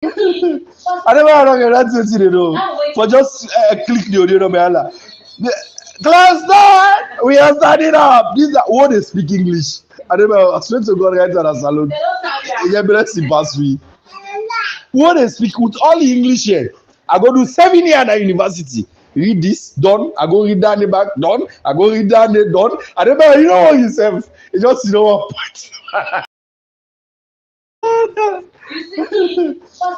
I never had that's what you know. For just click the audio number. Class done. We are standing up. These are what they speak English. I never. I swear to God, right at a salon. Yeah, but let's see pass me. What they speak with all the English here. I go do 7 years at university. Read this, done. I go read down the back, done. I go read down the done. I never, you know what yourself. You just you know what point.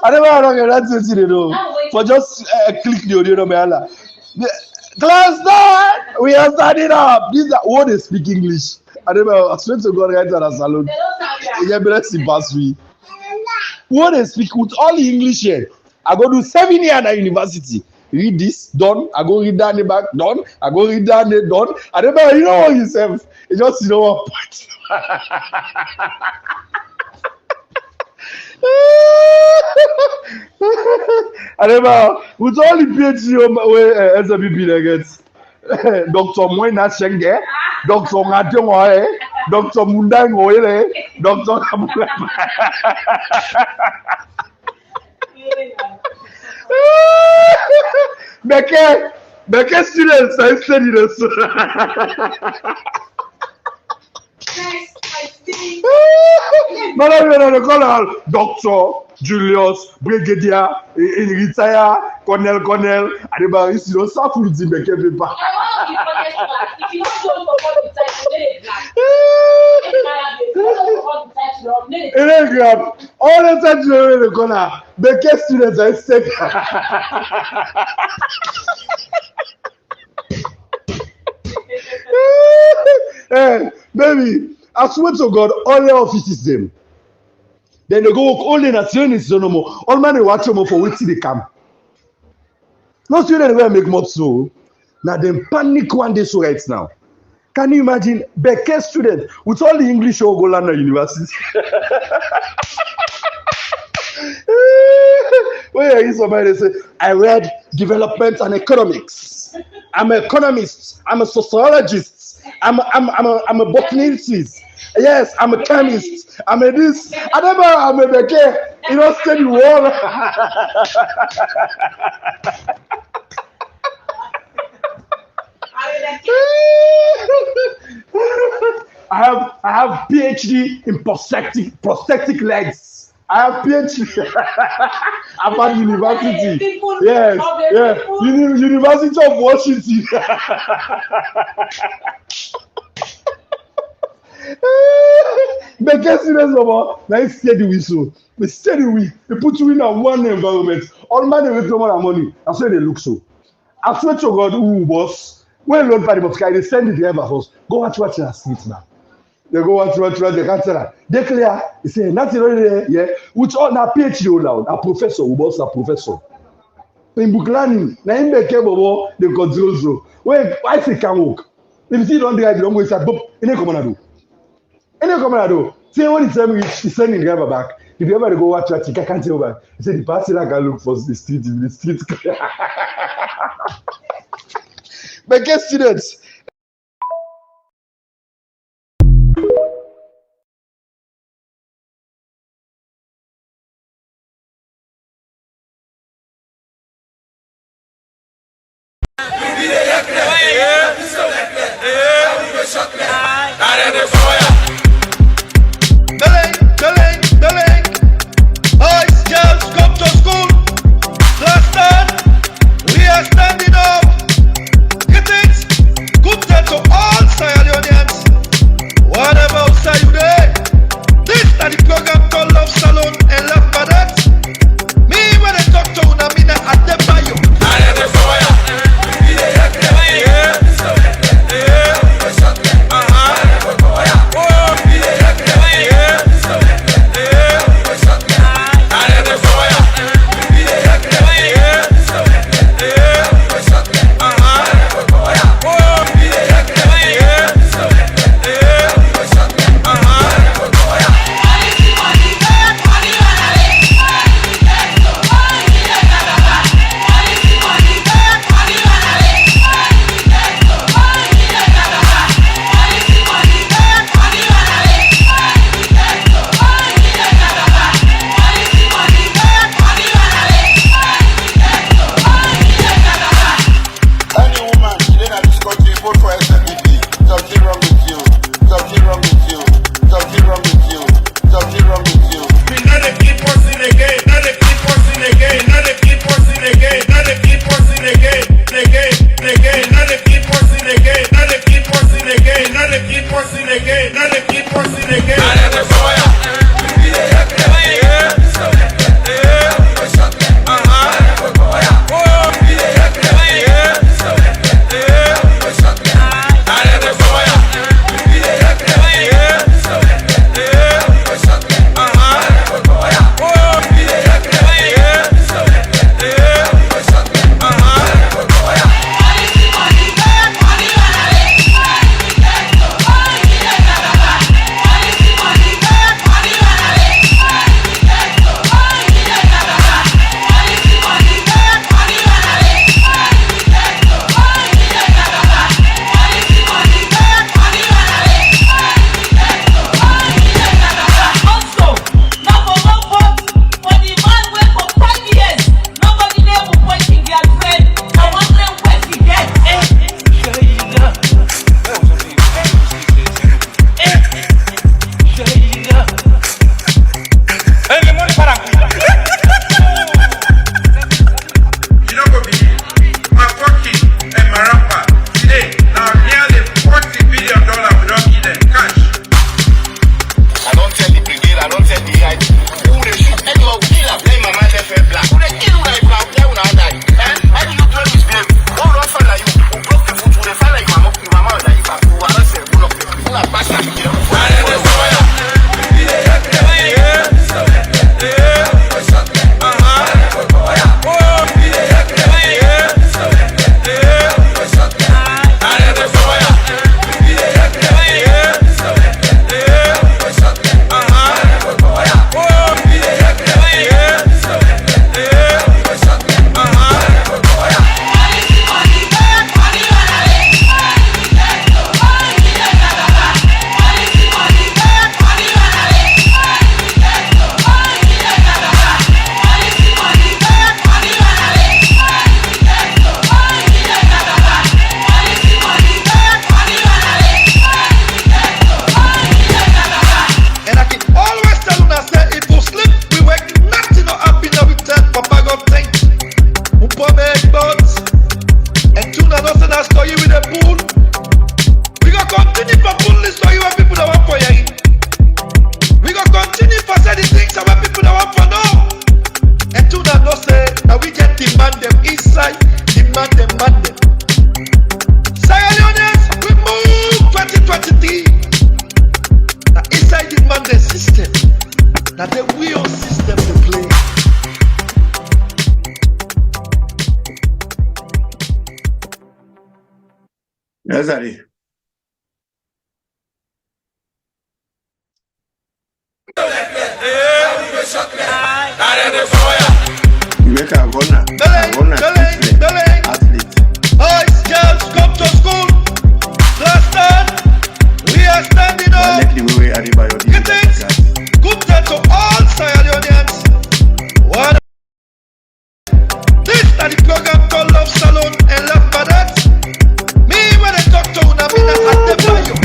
I never had that's what you know. For just click the audio number. Class done. We are standing up. These are what they speak English. I never. I swear to God, right at a salon. Yeah, but let's see pass me. What they speak with all the English here. I go do 7 years at university. Read this, done. I go read down the back, done. I go read down the done. I never, you know what yourself. You just you know what point. I never, with all the PhD SWP gets Dr. Moina Shenge, Dr. Ngationgoe, Dr. Mundangoe, Dr. Beke students are studying this. No, call Doctor Julius, Brigadier, retire, Colonel, Adebayor, you know, suffer with the Beke paper. All the time you in the corner, Beke students are studying. Hey, baby, I swear to God, all the offices them. Then they go work all the nationalists no more. All man they watch them for waiting they come. No student will make more so. Now them panic one day so right now. Can you imagine Beke student with all the English or go land at university? When I hear somebody say, I read development and economics. I'm an economist. I'm a sociologist. I'm a botanist. Yes, I'm a chemist. I'm a this. I'm a Beke. You know, study water. I have PhD in prosthetic legs. I have PhD. I'm at university. Yes. University of Washington. Beke students over now steady we so. We steady we put you in a one environment. All man they make no more money. That's why they look so. I swear to God, boss. When Lord Paddy Bob Sky, they send it to ever house. Go watch your seat now. They go watch, they can't tell her. They clear, they say, nothing really, yeah. Which all now PhD loud, a professor, who boss a professor. In book learning, now in the cable, they control so. When I say can walk. If you see don't drive, don't go inside, but in a command do. Say what he's saying, he's sending the driver back. If you ever go watch your chicken, I can't tell back. He said the person I can look for the street, clear. But guess students. Boys, girls, come to school. Last time, we are standing up. Greetings, good day to all Sierra Leoneans. Whatever outside you there, this is the program called Love Salon and Love Maada. Me when I talk to Unamina Adebayor. Oh. Yes, Daddy. You make a runner athlete. Boys, girls, come to school. Class time. We are standing I up. like the way Adebayor did Greetings. that. Good day to all Sierra Leoneans. One. This is the program called Love Salon and Love Maada. Me when I talk to una be na Adebayor.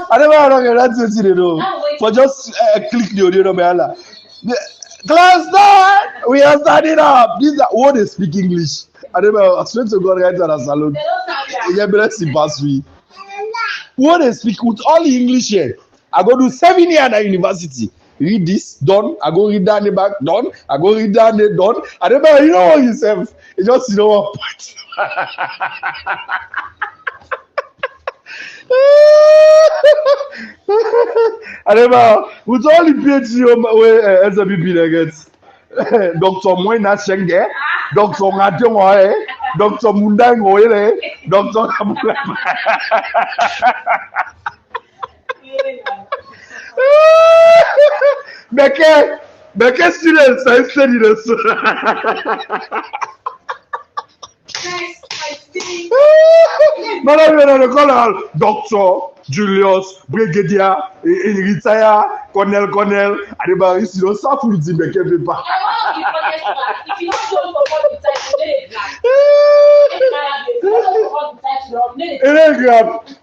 Adebayor don't get that's what you know. For just click the audio number. Class done. We are standing up. These are what they speak English. Adebayor, I swear to God, right to the salon. Yeah, but let's see pass me. What they speak with all the English here. I go do 7 years at university. Read this, done. I go read that in the back, done. I go read that, done. Adebayor, you know what yourself. You just you know what part. Adebayor, with all the PhD where SWP they get, Dr. Moina Shenge, Dr. Ngajongoe, Dr. Mundangoe, Dr. Beke students, I study this. Madam, they call her Doctor Julius, Brigadier, retire, Colonel, Adebayor, you don't suffer with him, Beke paper.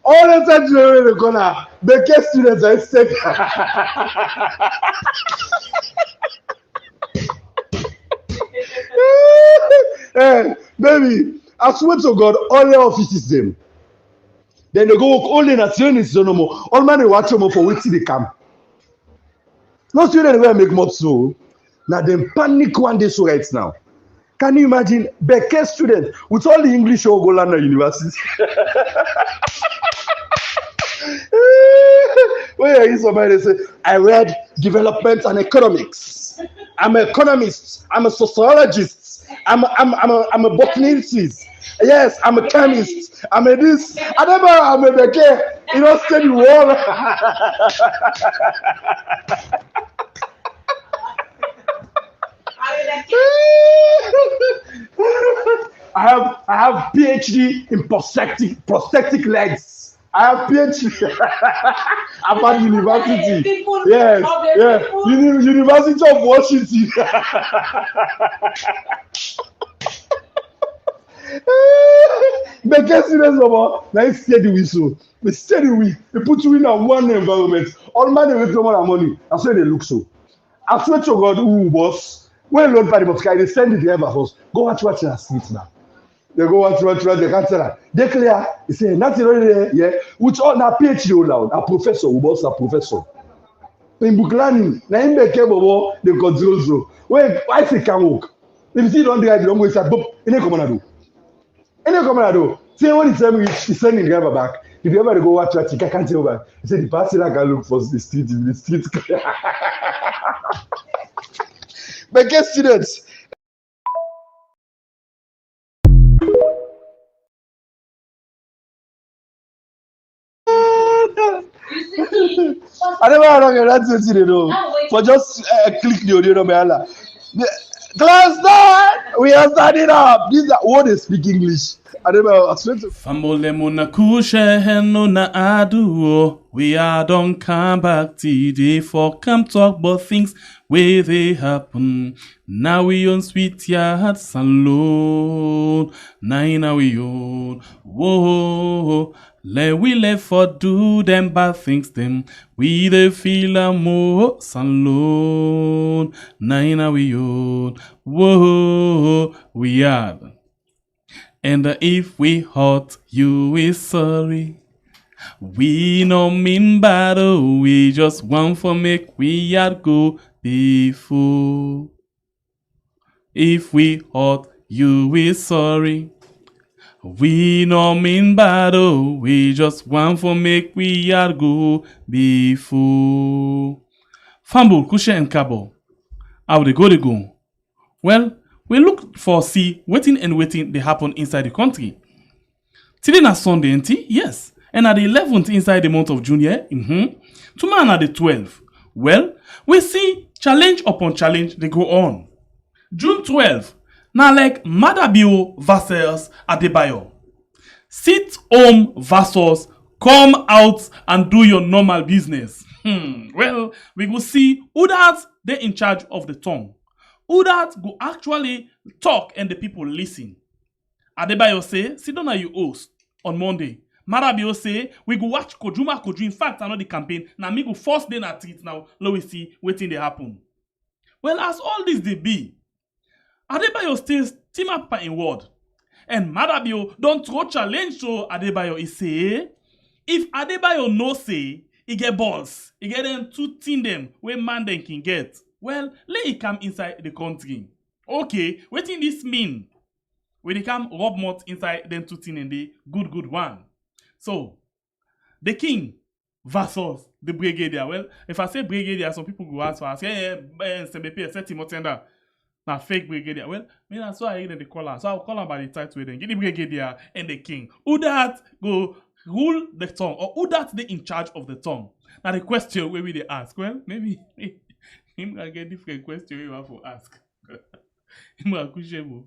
All the time you the corner, Beke students, I said. Hey, baby, I swear to God, all the offices them. Then they go work all the nationalists no more. All man they watch them for waiting they come. No student will make more so. Now them panic one day so right now. Can you imagine Beke student with all the English or go land at university? When I hear somebody say, I read development and economics. I'm an economist. I'm a sociologist. I'm a botanist. Yes, I'm a chemist. I'm a this. I never I'm a Beke. You know, study war. I have PhD in prosthetic legs. I have PhD about university. Yes, yeah. University of Washington. Beke students about now steady whistle. They steady we. They put you in a one environment. All man they make no more money. That's why they look so. I swear to God, who boss? When Lord Party of Sky, they send it to the house. Go watch your streets now. They go watch, they can't tell her. They clear, they say, nothing really, yeah. Which all now PhD loud, a professor, who boss a professor. In book learning, now in Beke Bobo, they control so. When I say can walk. If you see don't drive, you don't go inside, boop, you ain't coming to do. You ain't coming to do. See when he tell me he's sending the driver back. If you ever go watch that, I can't tell back. He said the party like I look for the street, clear. Beke students. I never know that's what you know. For just click the audio number. Class done. We are standing up. These are what they speak English. I never swear to. Famole muna kushe heno na adu. We are don't come back today for come talk about things where they happen. Now we on sweet yard salon. Now we on. Whoa. We let for do them bad things them. We the feel a more salon. Now we on. Whoa. We are. And if we hurt you, we sorry. We no mean bad, we just want for make we yard go before. If we hurt you, we sorry. We no mean bad, we just want for make we yard go before. Fumble, Kushe and Kabo. How they go? Well, we look for see waiting they happen inside the country. Today na Sunday, ain't it? Yes. And at the 11th inside the month of June, yeah? Tomorrow na the 12th. Well, we see challenge upon challenge, they go on. June 12th, na like Maada versus Adebayor. Sit home versus come out and do your normal business. Well, we go see who that they in charge of the tongue. Who that go actually talk and the people listen. Adebayor say, sit down at your host on Monday. Maada say, we go watch Koju. In fact, I know the campaign. Now me go first day na treat now. Let we see wetin dey happen. Well, as all this they be, Adebayor still team up in word. And Maada don't throw challenge to Adebayor. He say, if Adebayor no say, he get balls. He get them two team them where man them can get. Well, let it come inside the country. Okay, wetin this mean? We dey come rub mouth inside them two team and the good one. So, the king versus the brigadier. Well, if I say brigadier, some people go ask for us, SMBP, set him tender. Now fake brigadier. Well, me that's why I hear the caller. So I'll call him by the title then. Get the brigadier and the king. Who that go rule the tongue? Or who that they in charge of the tongue? Now the question where we they ask. Well, maybe him can get different question you have to ask. Him can couche mo.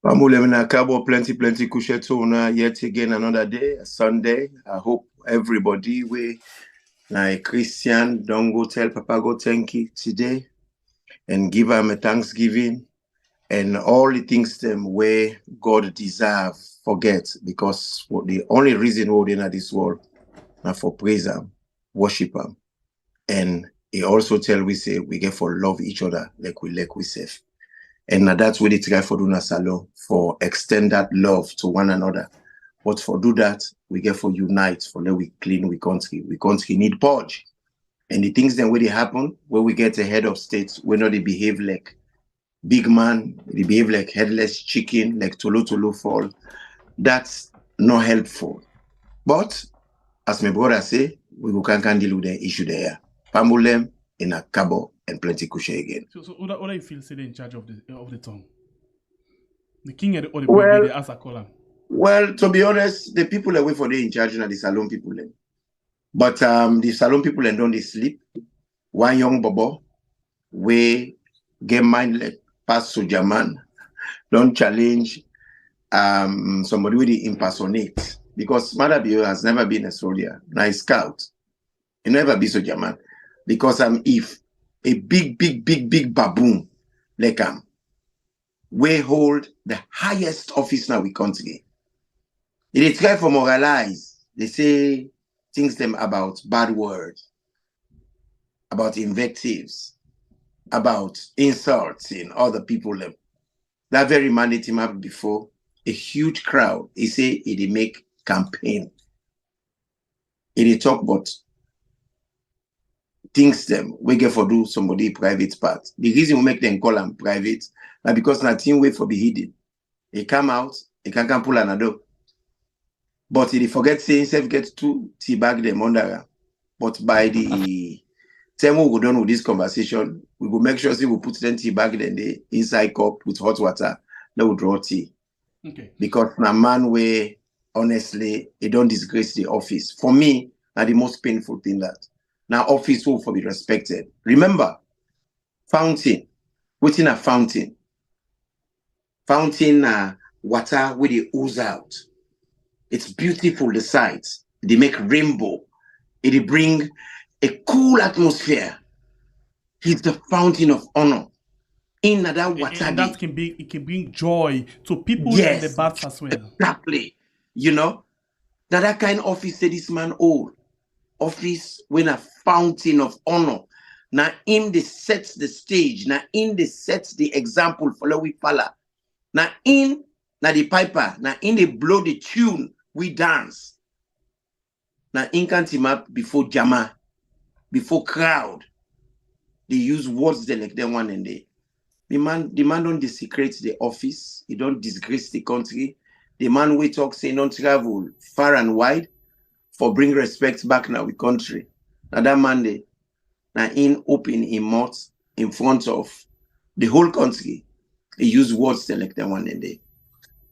Pamulemina Kabo, plenty kushetuna yet again another day, a Sunday. I hope everybody we like Christian don't go tell Papa go thank you today and give him a thanksgiving and all the things them where God deserve forget because the only reason we're in this world now for praise him, worship him. And he also tell we say we get for love each other like we save. And that's what they try for do na salon, for extend that love to one another. But for do that, we get for unite, for let we clean we country. We country need purge. And the things then where they happen, where we get a head of states, where not they behave like big man, they behave like headless chicken, like tolo fall. That's not helpful. But as my brother say, we can deal with the issue there. Pambulem in a cabo and plenty kushe again. So what do you feel say they in charge of the tongue? The king or the brigadier as a caller? Well, to be honest, the people that wait for the in charge are the salon people. But the salon people don't they sleep. One young bobo, we get mind like pass soldier man, don't challenge somebody with the impersonate. Because Maada has never been a soldier, nice scout. He never be soldier man. Because if a big baboon like we hold the highest office now we country. They try for moralize. They say things them about bad words, about invectives, about insults in other people. That very man they team up before a huge crowd. He say he make campaign. He talk about things them we get for do somebody private part. The reason we make them call them private now because nothing way for be hidden. He come out, he can't pull another. But he forget saying himself get to teabag them under. But by the time we go done with this conversation, we will make sure we put them teabag in the inside cup with hot water. Then we draw tea. Okay. Because na man way honestly, he don't disgrace the office. For me, now the most painful thing that. Now office will for be respected. Remember, fountain. What's in a fountain? Fountain water where they ooze out. It's beautiful, the sights. They make rainbow. It bring a cool atmosphere. He's the fountain of honor. In that water. And that can bring joy to people in the baths as well. Exactly. You know? Now that kind of office that this man hold. Office when a fountain of honor. Now him they sets the stage. Now him they sets the example for we follow. Now in the piper. Now in they blow the tune. We dance. Now in can team up before jama. Before crowd. They use words they like them one and day. The man don't desecrate the office. He don't disgrace the country. The man we talk say don't travel far and wide. For bring respect back now with country. Now that Monday, now in open in mouth in front of the whole country, he use words to like them one day.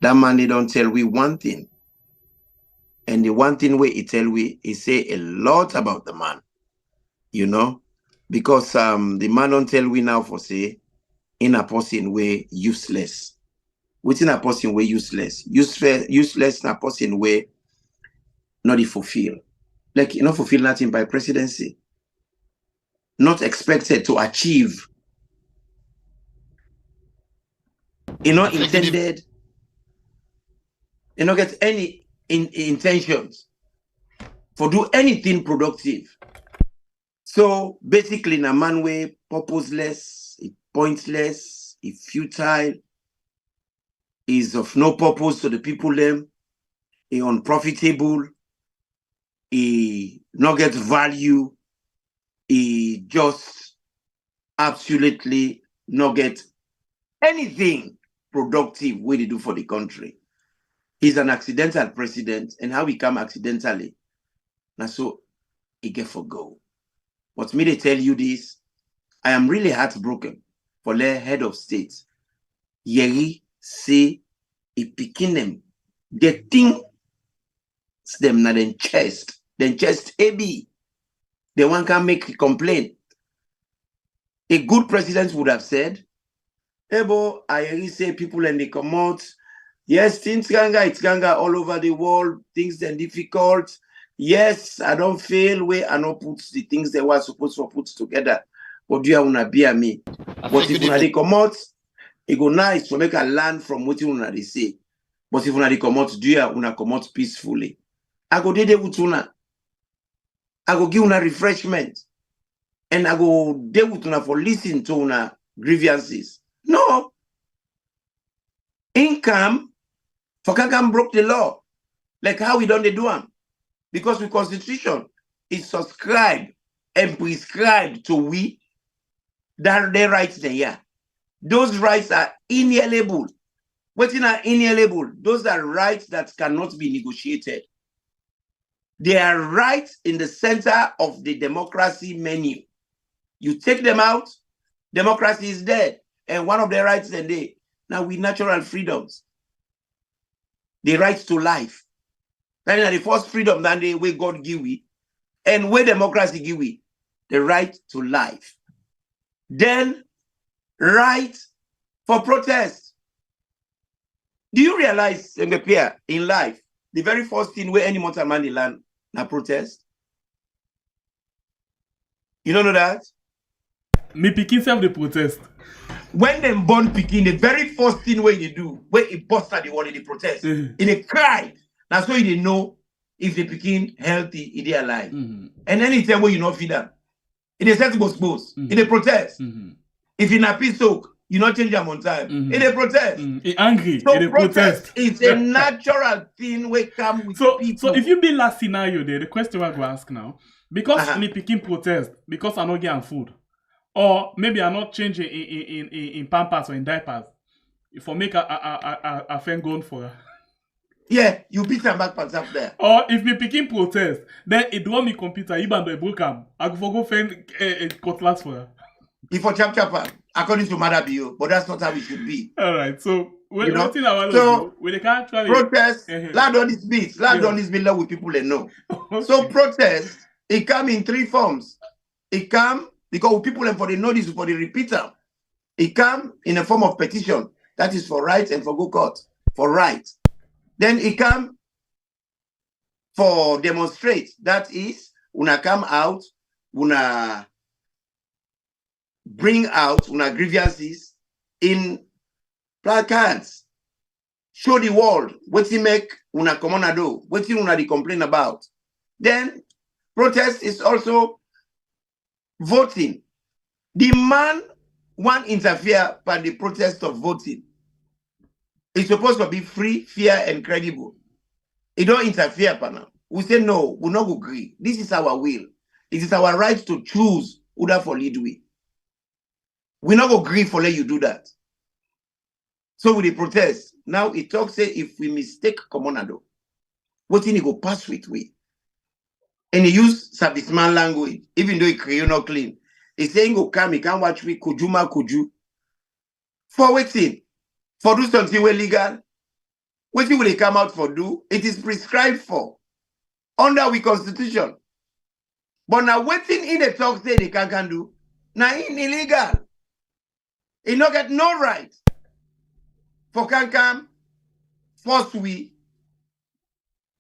That man, they don't tell we one thing. And the one thing he tell we, he say a lot about the man, you know, because the man don't tell we now for say, in a person way useless. Within a person way useless. Useless in a person way not fulfill. Like, you know, fulfill nothing by presidency. Not expected to achieve. Intended. Get any intentions for do anything productive. So basically, in a man way, purposeless, pointless, futile, is of no purpose to the people them, unprofitable, not get value, just absolutely not get anything productive way they do for the country. He's an accidental president, and how he come accidentally. Now so he get for go. But me they tell you this, I am really heartbroken for their head of state. Yeri say he picking them, getting them na then chest AB. The one can make a complaint. A good president would have said, Ebo, I really say people and they come out. Yes, things it's ganga all over the world, things are difficult. Yes, I don't fail where I don't put the things they were supposed to put together. But do you want to be a me? But if they come out, it go nice to make a land from what you they say. But if they come out, do you want to come out peacefully? I go there with una. I go give una refreshment. And I go there with una for listening to una grievances. No. Income for Kakam broke the law. Like how we don't do them. Because the constitution is subscribed and prescribed to we that their rights there. Yeah. Those rights are inalienable. What are inalienable? Those are rights that cannot be negotiated. They are rights in the center of the democracy menu. You take them out, democracy is dead. And one of the rights is there. Now we natural freedoms. The right to life. That is the first freedom that the way God give we. And where democracy give we. The right to life. Then right for protest. Do you realize in life, the very first thing where any mortal man in land na protest? You don't know that? Me picking self the protest. When them born picking, the very first thing where they do, where it busts at the wall, they protest. In a cry. That's why they know if they picking healthy, if they alive. And anytime where you not feed them. In a sense, in a protest. If in a peace soak, you not change them on time. In a protest. Angry. So in a protest. It's a natural thing we come with people. So if you be last scenario there, the question I go ask now, because me picking protest, because I'm not getting food, or maybe I'm not changing in pampers or in diapers, if I make a friend going for her. Yeah, you beat them back up there. Or if me picking protest, then it want me computer, even though I broke them, I go find a cutlass for her. If for chap, according to Adebayor, but that's not how it should be. All right, so we can't actually protest. Land on this beat. Land on this bill with people they know. Okay. So protest, it come in three forms. It come because people and for the notice for the repeater. It come in a form of petition. That is for right and for go court. For right. Then it come for demonstrate. That is una come out, una bring out una grievances in placards. Show the world what you make una common do, what you una complain about. Then protest is also voting. The man won't interfere by the protest of voting. It's supposed to be free, fair, and credible. It don't interfere, partner. We say no, we not agree. This is our will. It is our right to choose who that for lead we. We not agree for let you do that. So with the protest, now it talks say if we mistake commonado, what in he go pass with we. And he use serviceman language, even though he create not clean. He saying go come, he can't watch me kujuma kuju. For waiting. For do something well legal. what will they come out for do? It is prescribed for under our constitution. But now waiting in the talk say they can do. Now in illegal. He not get no right for can force we,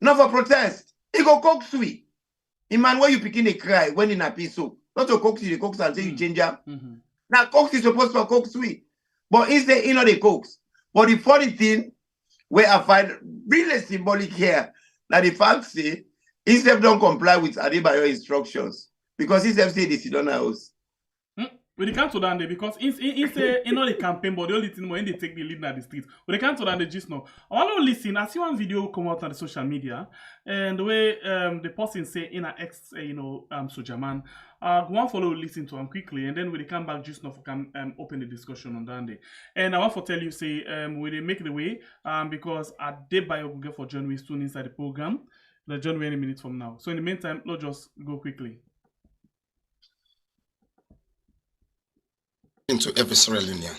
not for protest. He go coax we. In man, where you picking a cry when in a piece so not to coax you, the coax and say you change up. Now coax is supposed to coax we, but instead you know the coax. But the funny thing where I find really symbolic here that the fact say instead don't comply with Adebayor instructions because instead say this is done house. We can't to that because it's the campaign, but the only thing when they take the lead in the streets. We can't to that just now. I want to listen. I see one video come out on the social media, and the way the person say in an ex, soldier man. Go and follow, listen to him quickly, and then we come back just now for can open the discussion on that day. And I want to tell you, say we they make the way because Adebayor will get for John Way soon inside the program. The John Way any minute from now. So in the meantime, let's just go quickly. Into every Sierra Leonean.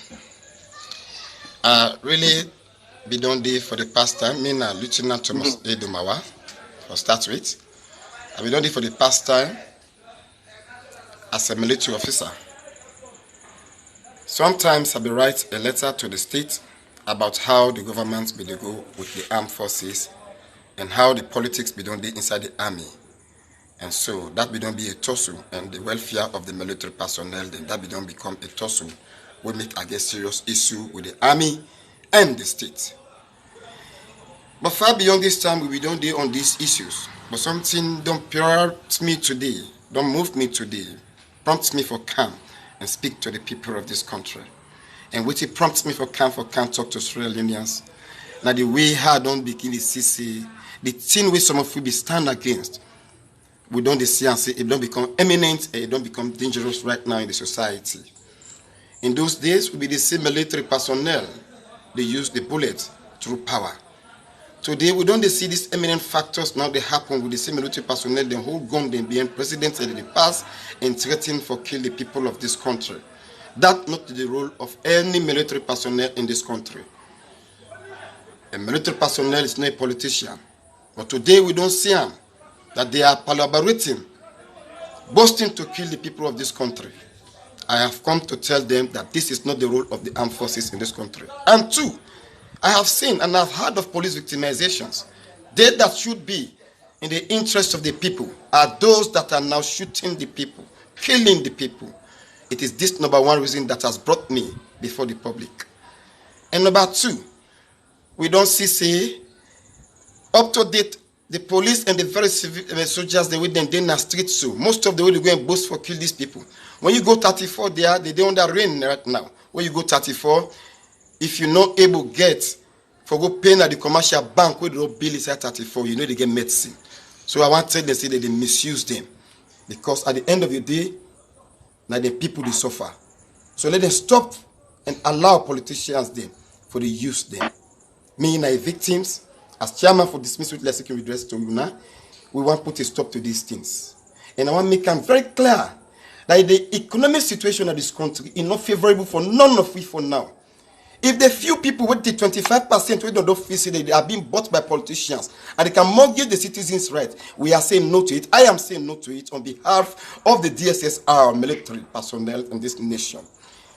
Really, be done there for the past time. Me na Lieutenant Thomas Edumawa, for start with. I be done there for the past time as a military officer. Sometimes I be write a letter to the state about how the government be dey go with the armed forces and how the politics be done there inside the army. And so that be don't be a tussle, and the welfare of the military personnel, then that be don't become a tussle. We make a serious issue with the army and the state. But far beyond this time, we don't deal on these issues. But something don't prompt me today, don't move me today, prompts me for calm and speak to the people of this country. And which it prompts me for calm talk to Sierra Leoneans. Now the way I don't begin to see the thing where some of you be stand against. We don't see and say it don't become eminent and it don't become dangerous right now in the society. In those days, we be the same military personnel. They use the bullet through power. Today, we don't see these eminent factors now they happen with the same military personnel, they hold gun, they being presidents in the past and threaten for kill the people of this country. That's not the role of any military personnel in this country. A military personnel is not a politician. But today, we don't see them. That they are collaborating, boasting to kill the people of this country. I have come to tell them that this is not the role of the armed forces in this country. And two, I have seen and I've heard of police victimizations. They that should be in the interest of the people are those that are now shooting the people, killing the people. It is this number one reason that has brought me before the public. And number two, we don't see up to date. The police and the very civil soldiers, they with them, they in the streets so. Most of the way they go and boast for kill these people. When you go 34 there, they don't under rain right now. When you go 34, if you're not able to get for go paying at the commercial bank where the bill is at 34, you know they get medicine. So I want to tell them say that they misuse them. Because at the end of the day, now the people they suffer. So let them stop and allow politicians them for the use them. Me and I victims. As chairman for dismissal with less security redress to you now, we want to put a stop to these things. And I want to make them very clear that the economic situation of this country is not favorable for none of we for now. If the few people with the 25% we don't feel that they are being bought by politicians and they can mortgage the citizens' right, we are saying no to it. I am saying no to it on behalf of the DSSR military personnel in this nation.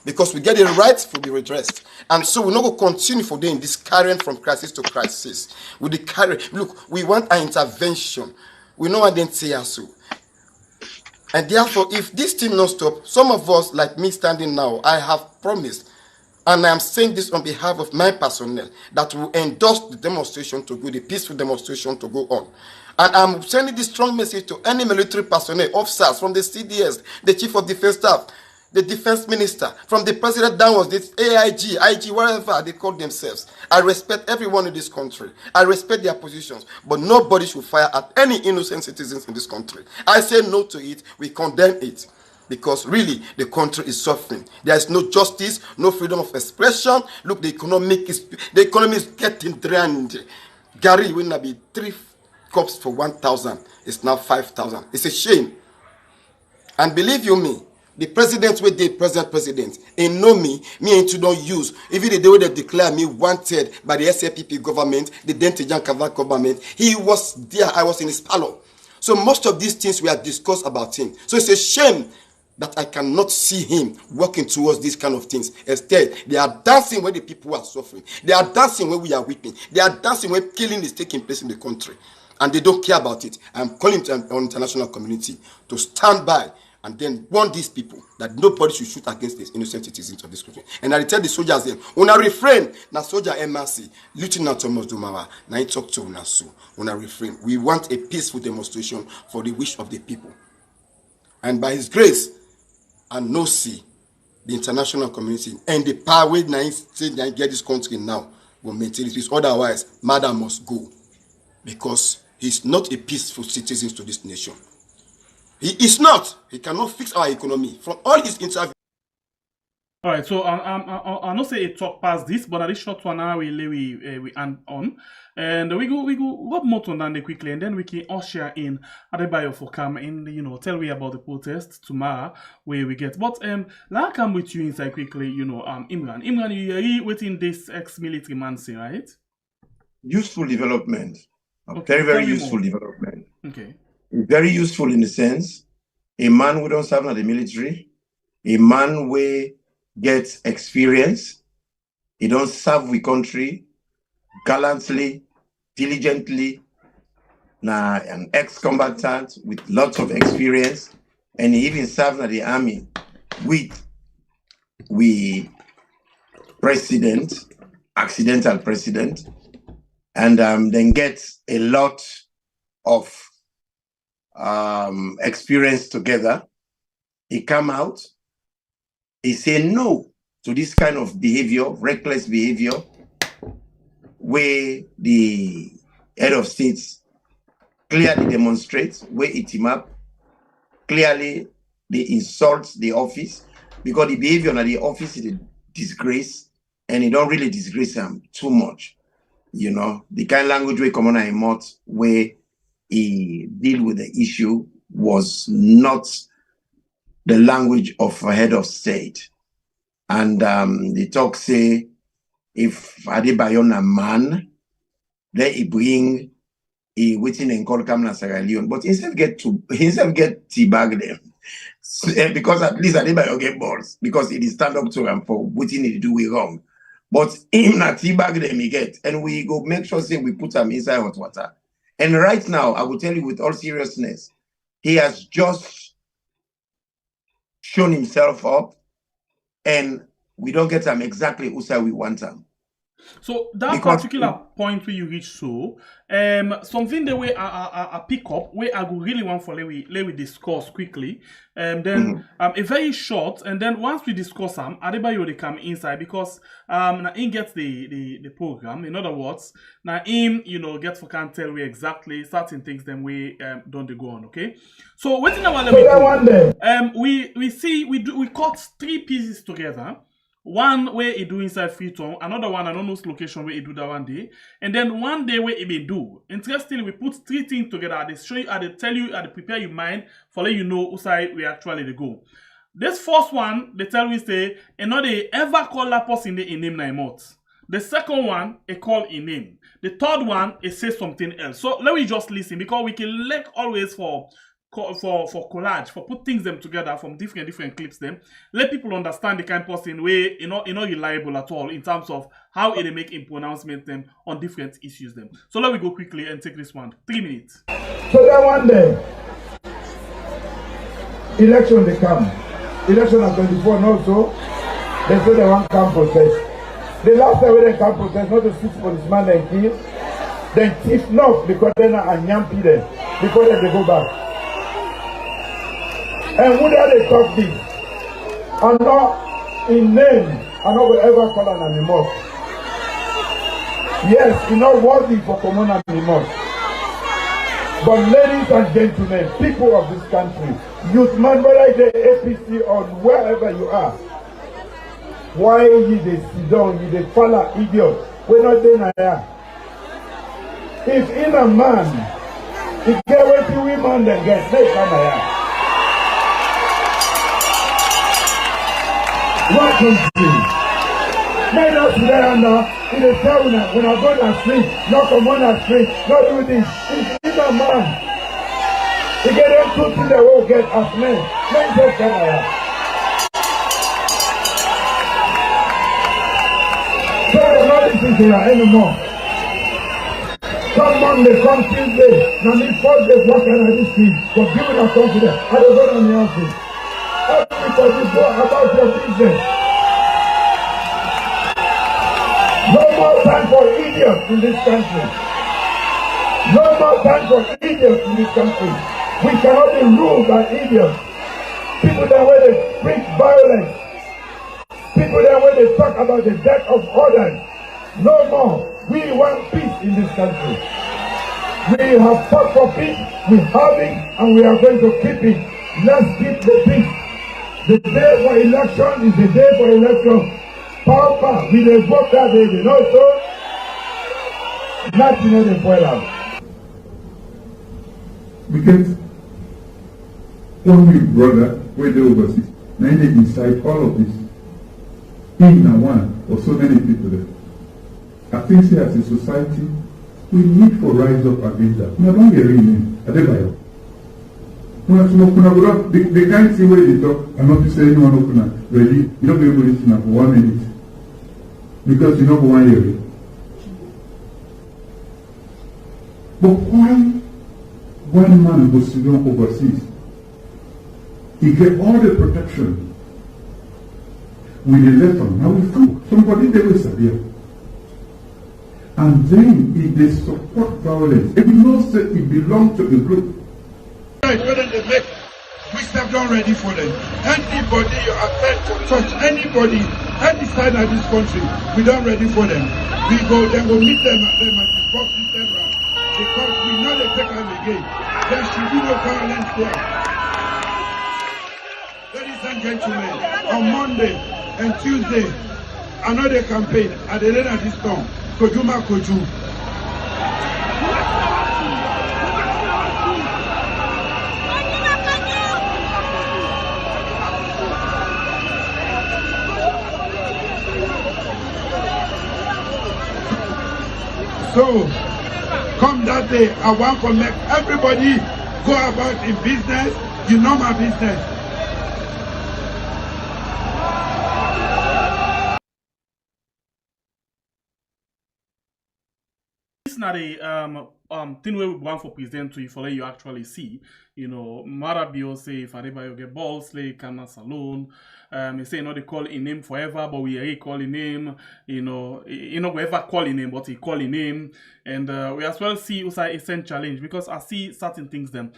Because we get the rights to be redressed. And so we're not going to continue for them in this carrying from crisis to crisis. With the carry, look, we want an intervention. We know what they say so. And therefore, if this thing not stop, some of us, like me standing now, I have promised, and I am saying this on behalf of my personnel, that will endorse the demonstration to go, the peaceful demonstration to go on. And I'm sending this strong message to any military personnel, officers from the CDS, the Chief of Defense Staff, the defense minister, from the president downwards, this AIG, IG, whatever they call themselves. I respect everyone in this country. I respect their positions. But nobody should fire at any innocent citizens in this country. I say no to it. We condemn it. Because really, the country is suffering. There is no justice, no freedom of expression. Look, the economy is getting drained. Gary will not be 3 cups for 1,000. It's now 5,000. It's a shame. And believe you me, The president with the present president, and know me ain't to don't use. Even the day when they declare me wanted by the SAPP government, the Dentijan Kava government, he was there, I was in his parlor. So most of these things we have discussed about him. So it's a shame that I cannot see him working towards these kind of things. Instead, they are dancing when the people are suffering. They are dancing when we are weeping. They are dancing when killing is taking place in the country. And they don't care about it. I'm calling on international community to stand by and then warn these people that nobody should shoot against these innocent citizens of this country. And I tell the soldiers then, when I refrain, na soldier MRC, Lieutenant Thomas Dumawa, na I talk to una so, when I refrain. We want a peaceful demonstration for the wish of the people. And by his grace, and no see, the international community and the power way get this country now will maintain it. Otherwise, Maada must go. Because he's not a peaceful citizen to this nation. He is not. He cannot fix our economy. From all his interviews. All right, so I not say it talk past this, but at this short one now we end on, and we go more on that quickly, and then we can usher in Adebayor for come in, tell we about the protest tomorrow where we get. But let come with you inside quickly, Imran, you waiting this ex-military man say, right? Useful development. Okay, Very useful development. Okay. Very useful in the sense, a man who don't serve in the military, a man who gets experience, he don't serve the country gallantly, diligently, an ex-combatant with lots of experience, and he even served in the army with president, accidental president, and then gets a lot of experience together. He come out, he say no to this kind of behavior, reckless behavior, where the head of states clearly demonstrates, where it him up, clearly they insult the office, because the behavior of the office is a disgrace, and he don't really disgrace him too much. The kind of language we come on a mouth where he deal with the issue was not the language of a head of state. And the talk say, if Adebayor a man, then he bring a waiting and call Kamna Sierra Leone, but himself get teabag them. Because at least Adebayor get balls, because he stand up to him for waiting he do we wrong. But him not teabag them he get, and we go make sure say we put him inside hot water. And right now, I will tell you with all seriousness, he has just shown himself up, and we don't get him exactly who side we want him. So that particular point where you reach something the way I pick up, where I go really want for let we discuss quickly, then a very short, and then once we discuss them, Adebayor they come inside because now him gets the program. In other words, now him get for can tell we exactly certain things then we don't they go on, okay? So waiting a while we cut 3 pieces together. One where he do inside Freetown, another one anonymous location where he do that one day, and then one day where he may do. Interestingly, we put 3 things together. They show you, they tell you, they prepare your mind for let you know who side we actually go. This first one, they tell we say, and not they ever call that person in name nine months. The second one, they call in name. The third one, it says something else. So let me just listen because we can look always for collage, for put things them together from different clips them. Let people understand the kind of person way not reliable at all in terms of how they make in pronouncement them on different issues them. So let me go quickly and take this one. 3 minutes. So then one day, election they come. Election at 24 also, they say they want come protest. The last time when they come protest, not the 6 policemen they kill, then thief not because they're not a yampi them, because they go back. And who they talk this? And not in name, and not will ever call an animal. Yes, it's not worthy for common animals. But ladies and gentlemen, people of this country, youth man, whether the APC or wherever you are, why you they sit down, you they follow idiot? We're not doing that. If in a man, if get what you women then get, they come here. What country? Made us there now in the town when I go to the street, not come on the street, not do this. It's a man. He get them two things they will get as men. Men just come out. So they're not listening to you anymore. Come Monday, come Tuesday, now me 4 days working on this street, but people are confident. I don't go on the office. Everybody go about your business. No more time for idiots in this country. No more time for idiots in this country. We cannot be ruled by idiots. People that way they preach violence. People that way they talk about the death of others. No more. We want peace in this country. We have fought for peace. We have it and we are going to keep it. Let's keep the peace. The day for election is the day for election. Power, we dey vote that day, you know, so nothing in the boil out. Because one big brother, where they overseas, now they decide all of this. In and one, or so many people there. I think here as a society, we need to rise up against that. Now don't get in Adebayor. They can't see where they talk and not to say anyone open up. Ready? You don't be able to listen for 1 minute. Because you know for 1 year. But why one man goes to go overseas? He get all the protection with the letter. Now we fool. Somebody they will severe. And then if they support violence, if you know say it belongs to the group. Whether they make, we step down ready for them. Anybody you attempt to touch, anybody, any side of this country, we don't ready for them. We go, then we'll meet them at the box center because we know they take them again. There should be no violence there. Ladies and gentlemen, on Monday and Tuesday, another campaign at the end of this town, Kojuma Koju. So, come that day, I want to make everybody go about in business, you know my business. This is not a thing where we want for present to you for let you actually see. You know, Maada say if Adebayor get balls, like Kana Salon. He say they call in name forever, but we are calling name. You know, we ever call in name, but he call in name. And we as well see Usai a send challenge because I see certain things then.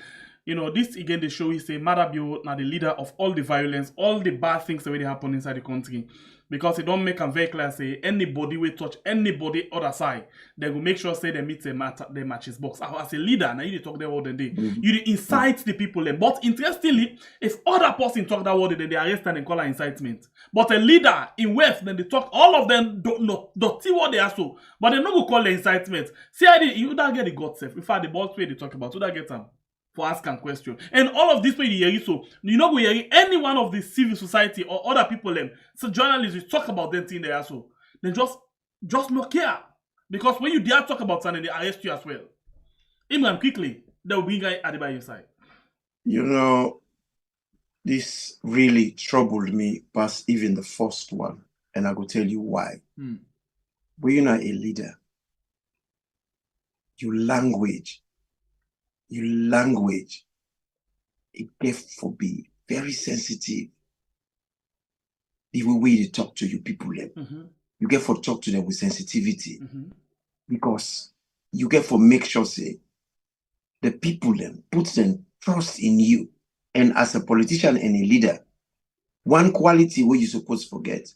You know, this again they show is say Maada now the leader of all the violence, all the bad things that really happen inside the country. Because it don't make them very clear say anybody will touch anybody other side, they will make sure say they meet the matches box. As a leader, now you talk that word and day. You incite the people then. But interestingly, if other person talk that word, then they arrest and call her incitement. But a leader in West, then they talk, all of them don't see what they are so. But they not go call the incitement. See, you don't get the God self. In fact, the balls way they talk about, you don't get them. For asking question. And all of this way you hear so you know we hear any one of the civil society or other people them. So journalists we talk about them thing there so. Then just not care. Because when you dare talk about something, they arrest you as well. Imran quickly, they will bring guy Adebayor side. You know, this really troubled me past even the first one. And I will tell you why. When you're not a leader, your language, it gets for be very sensitive. The way they talk to you people, you get for talk to them with sensitivity. Because you get for make sure say the people them put them trust in you. And as a politician and a leader, one quality where you supposed to forget,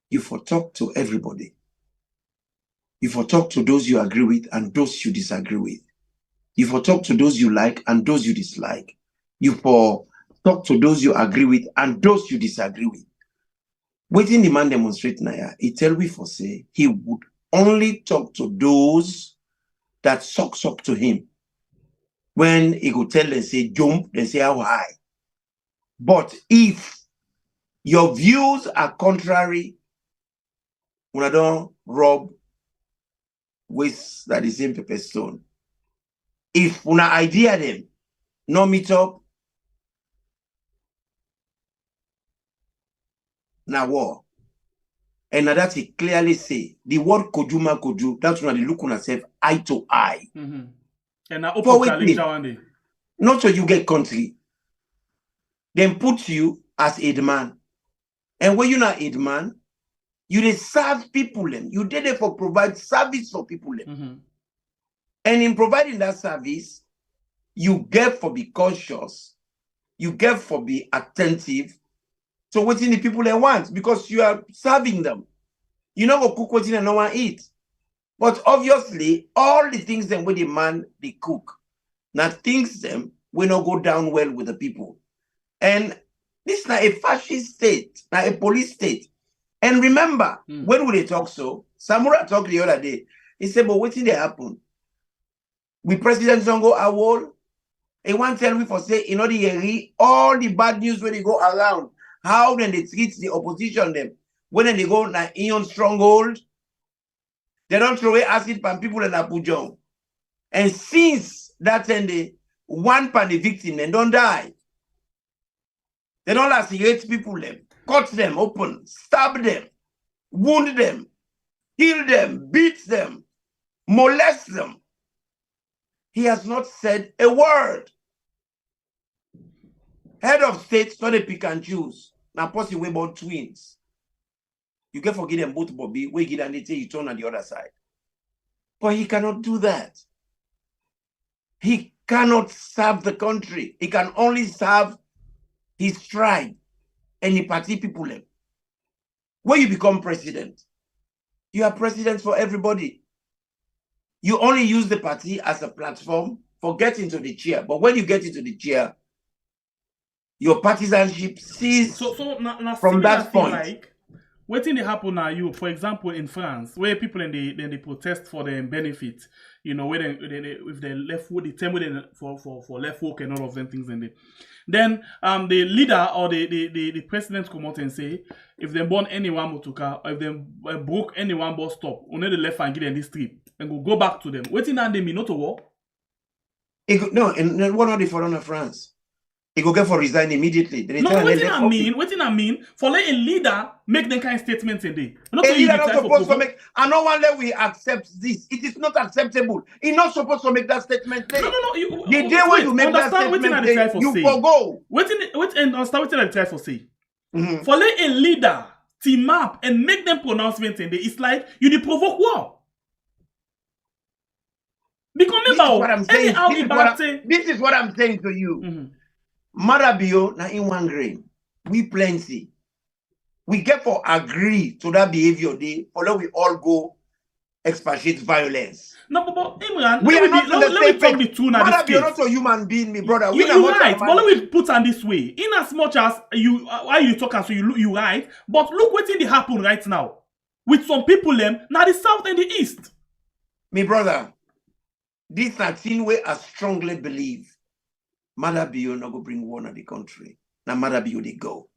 you for talk to everybody. You for talk to those you agree with and those you disagree with. You for talk to those you like and those you dislike. You for talk to those you agree with and those you disagree with. Waiting the man demonstrate now, he tell we for say he would only talk to those that sucks up to him. When he could tell them say jump, they say how high. But if Your views are contrary. When I don't rob with that the same pepper stone. If una idea them, no meet up, na war. And now that he clearly say the word kojuma koju, that's when they look on yourself eye to eye. And now For open challenge waiting. one day. Not so you get country. Then put you as aid man. And when you're not aid man, you dey serve people them. You did it for provide service for people them. And in providing that service, you get for be conscious, you get for be attentive to what the people they want because you are serving them. You know go cook what they no one eat. But obviously, all the things them where the man they cook, now things them will not go down well with the people. And this is not a fascist state, not a police state. And remember, when we they talk so, Samura talked the other day, he said, but what did they happen? With President Zongo Awol, he want to tell me for say, in all the bad news when they go around, how then they treat the opposition them. When they go na Ion stronghold, they don't throw away acid pan people in Abuja. And since that end, one pan the victim and don't die. They don't lacerate people them, cut them open, stab them, wound them, kill them, beat them, molest them. He has not said a word. Head of state, not a pick and choose. Now, possibly we born twins. You can forgive them both, Bobby. We get and they say you turn on the other side. But he cannot do that. He cannot serve the country. He can only serve his tribe and the party people. When you become president, you are president for everybody. You only use the party as a platform for getting to the chair. But when you get into the chair, your partisanship ceases from that point. Like, what thing they happen now, you, for example, in France, where people they protest for their benefit, you know, where if they left work, the term for left work and all of them things in there. Then the leader or the president come out and say, if they burn anyone motoka, or if they broke anyone bus stop, only the left and get in this street and go back to them. What thing that they mean not to war? No, and one of the foreigner France. He go get for resign immediately. No, what I mean, for let a leader make them kind of statements in there. A leader not supposed to make, and no one let we accept this. It is not acceptable. He's not supposed to make that statement. There. No. The day when you make that statement, there, you forgo. Understand what I try for say. For let a leader team up and make them pronouncements in there, it's like you dey provoke war. Because this is what I'm saying to you. Marabio na in one grain. We plenty. We get for agree to that behavior day, for that we all go expatiate violence. No, but Imran, we are not let me talk the two now. You're not a human being, me brother. You're right, but let me put on this way. In as much as you, why you talk and so you right, but look what's in the happen right now with some people them now the south and the east. Me brother, this is a thing where I strongly believe. Adebayor not go bring war in the country. Now Adebayor they go.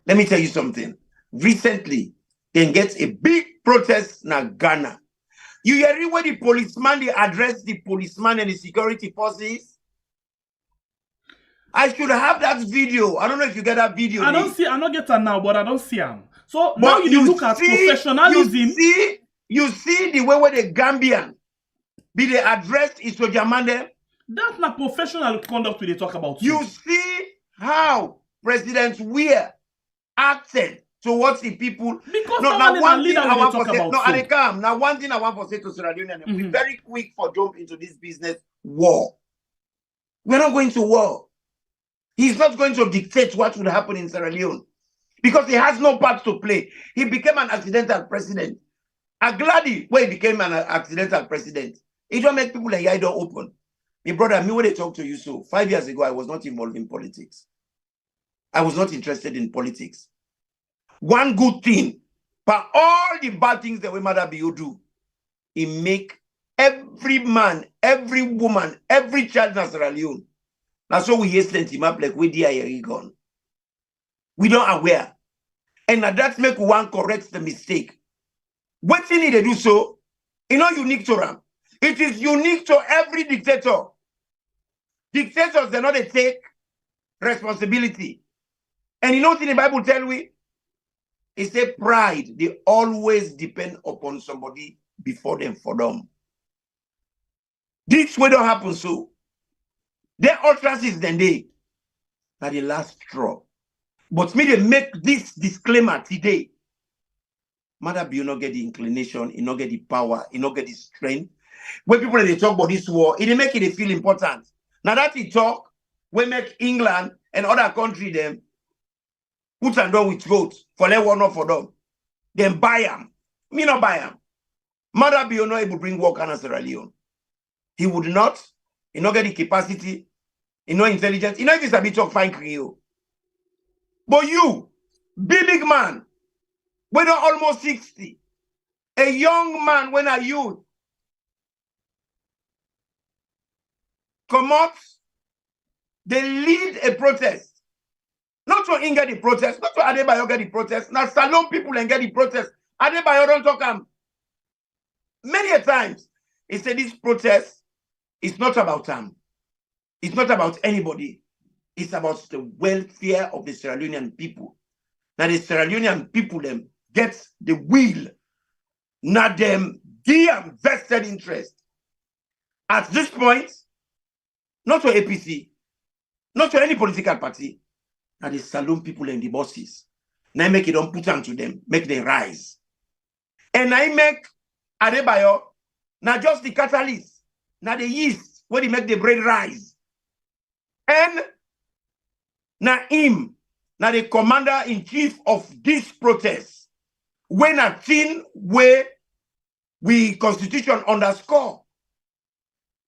Let me tell you something. Recently, they get a big protest in Ghana. You hear where the policeman they address the policeman and the security forces? I should have that video. I don't know if you get that video. I don't get that now, but I don't see him. So but now you look at professionalism. You see the way where the Gambian be they addressed is to Jamande. That's not professional conduct we they talk about. You see how President Weir acted towards the people. Because now one thing I want to say, now one thing I want to say to Sierra Leone, and be very quick for jump into this business war. We're not going to war. He's not going to dictate what would happen in Sierra Leone because he has no part to play. He became an accidental president. I'm glad when he became an accidental president. It don't make people like your eye don't open. My brother, me when they talk to you so 5 years ago, I was not involved in politics. I was not interested in politics. One good thing, but all the bad things that we Adebayor do, it make every man, every woman, every child in Sierra Leone. That's why we sent him up like we did gun. We don't aware. And that make one correct the mistake. What thing they do so, it's not unique to them. It is unique to every dictator. Dictators, they know they take responsibility. And you know what the Bible tell we? It say pride, they always depend upon somebody before them for them. This way don't happen so. Their utterances then they are the last straw. But me they make this disclaimer today. Maada you not get the inclination, you not get the power, you not get the strength. When people they talk about this war, it make it feel important. Now that he talk, we make England and other country them put and down with votes for let one for them. Then buy them. Me not buy them. Maada you not able to bring work on Sierra Leone. He would not. He not get the capacity. He not intelligence. He not even sabi talk fine Creole. But you, big man, when you're almost 60, a young man when a youth, come out, they lead a protest. Not to Inga the protest, not to Adebayor get the protest. Now Salon people and get the protest. Adebayor don't talk many a times. He said this protest is not about them. It's not about anybody. It's about the welfare of the Sierra Leonean people. Now the Sierra Leonean people them get the will. Now them give vested interest. At this point, not to APC, not to any political party. Now the Salon people and the bosses. Now make it don't put on to them, make them rise. And I make Adebayor, now just the catalyst, now the yeast, where they make the bread rise. And now him, now the commander-in-chief of this protest, when a thing where we constitution underscore,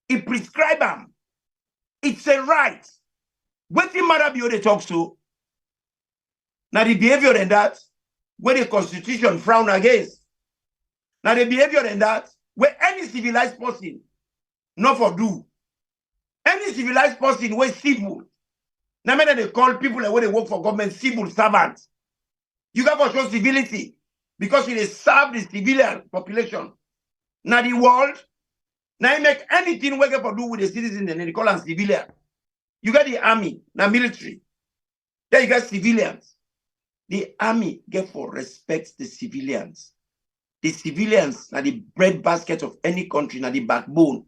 it prescribe them. It's a right. What the Maada they talk to, now the behavior in that, where the constitution frown against. Now the behavior in that, where any civilized person not for do. Any civilized person where civil. Now they call people when they work for government civil servants. You got to show civility because it is serve the civilian population. Now the world, now you make anything work for do with the citizens and they call them civilian. You got the army, now military. Then you got civilians. The army get for respect the civilians. The civilians are the breadbasket of any country, now the backbone.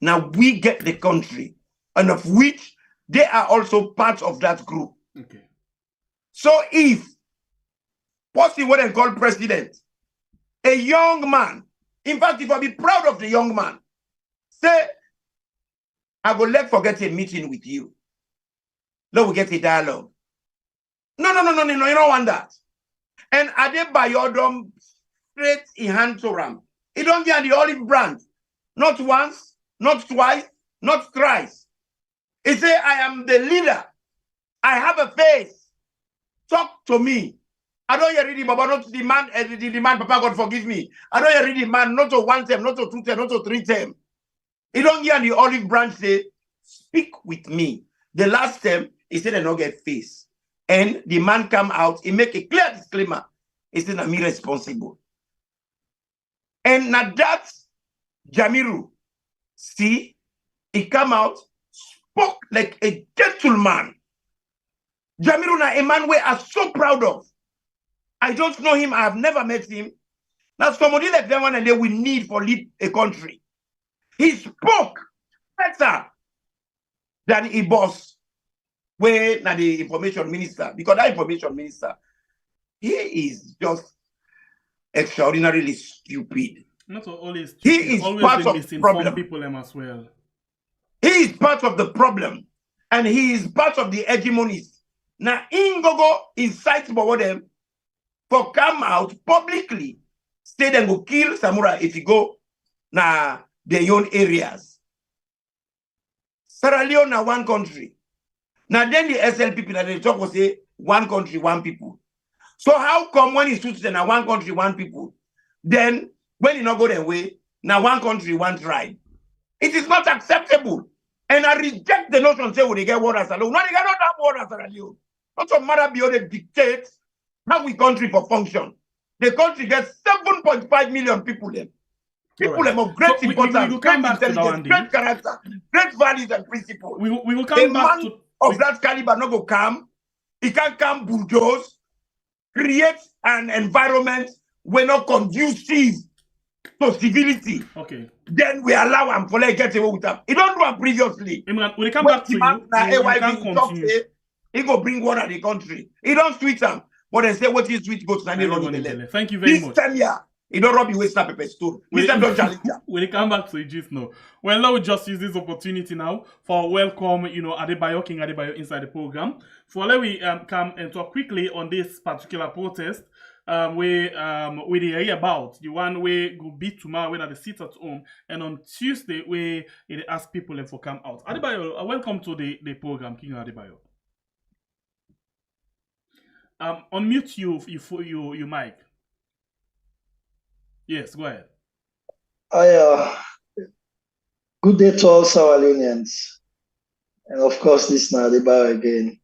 Now we get the country, and of which they are also part of that group. Okay. So if what's the what they call president, a young man, in fact, if I be proud of the young man, say, I go let forget a meeting with you. Let we get a dialogue. No, you don't want that. And Adebayor don't straight in hand to ram. He don't get the olive branch. Not once, not twice, not thrice. He say, I am the leader. I have a face. Talk to me. I don't hear reading, Baba, not the man, Papa God forgive me. I don't hear reading man, not to 1 term, not to 2 term, not to 3 term. He don't hear the olive branch say, speak with me. The last term, he said, I don't get face. And the man come out, he make a clear disclaimer. He said, I'm irresponsible. And now that Jamiru, see, he come out, spoke like a gentleman. Jamiru na a man we are so proud of. I don't know him, I have never met him. Now somebody like that one and they will need for lead a country. He spoke better than he boss where now the information minister, because that information minister, he is just extraordinarily stupid. Not always stupid. He is always part of the problem. People as well. He is part of the problem, and he is part of the hegemonies. Now, Ingogo incites them for come out publicly, say them go kill Samurai if you go na their own areas. Sierra Leone na one country. Now then the SLP people they talk will say one country, one people. So how come when it suits them na one country, one people? Then when you not go their way, now one country, one tribe. It is not acceptable. And I reject the notion say, well, they get water alone. No, they cannot have water Sierra Leone. Not so Maada they dictate How we country for function? The country gets 7.5 million people then. People Right. of great So importance, we will great come back to that intelligence, one day. great character, great values and principles. We will A come back man to of that caliber not go come. He can't come bulldoze, create an environment where not conducive to civility. Okay. Then we allow him for like get away with them. He don't do it previously. Imran, we'll come When back to the you. man na You AYB can he talk continue. say he go bring water to the country. He don't sweet him. But they say what is sweet goes to the running belly. Thank you very This much. time here, he don't rub you waste up pepper stone. This time don't challenge him. We'll come back to Egypt now. Well, let me just use this opportunity now for welcome, Adebayor, King Adebayor inside the program. For let we come and talk quickly on this particular protest we hear about the one we go be tomorrow when at the sit at home, and on Tuesday we ask people for come out. Adebayor, welcome to the program, King Adebayor. Unmute you mic. Yes, go ahead. Good day to all Sierra Leoneans, and of course this is Adebayor again.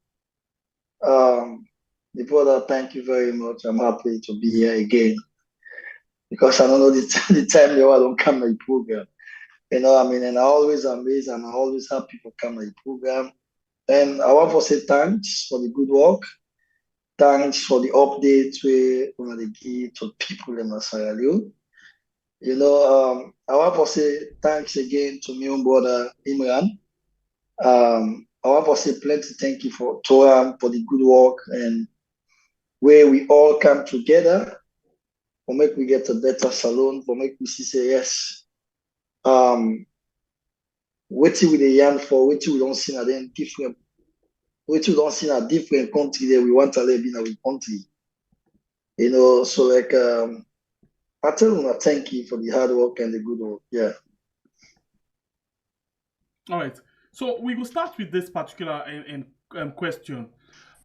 The brother, thank you very much. I'm happy to be here again because I don't know the time you don't come to the program. And I always amazed and I always have people come to the program. And I want to say thanks for the good work. Thanks for the updates we want to give to people in Sierra Leone. I want to say thanks again to my own brother Imran. I want to say plenty thank you to him for the good work and where we all come together for make we get a better salon, for make we say yes. What we the yarn for, what we don't see in different, what we don't see in a different country that we want to live in our country. So like I tell you thank you for the hard work and the good work. Yeah. All right. So we will start with this particular question.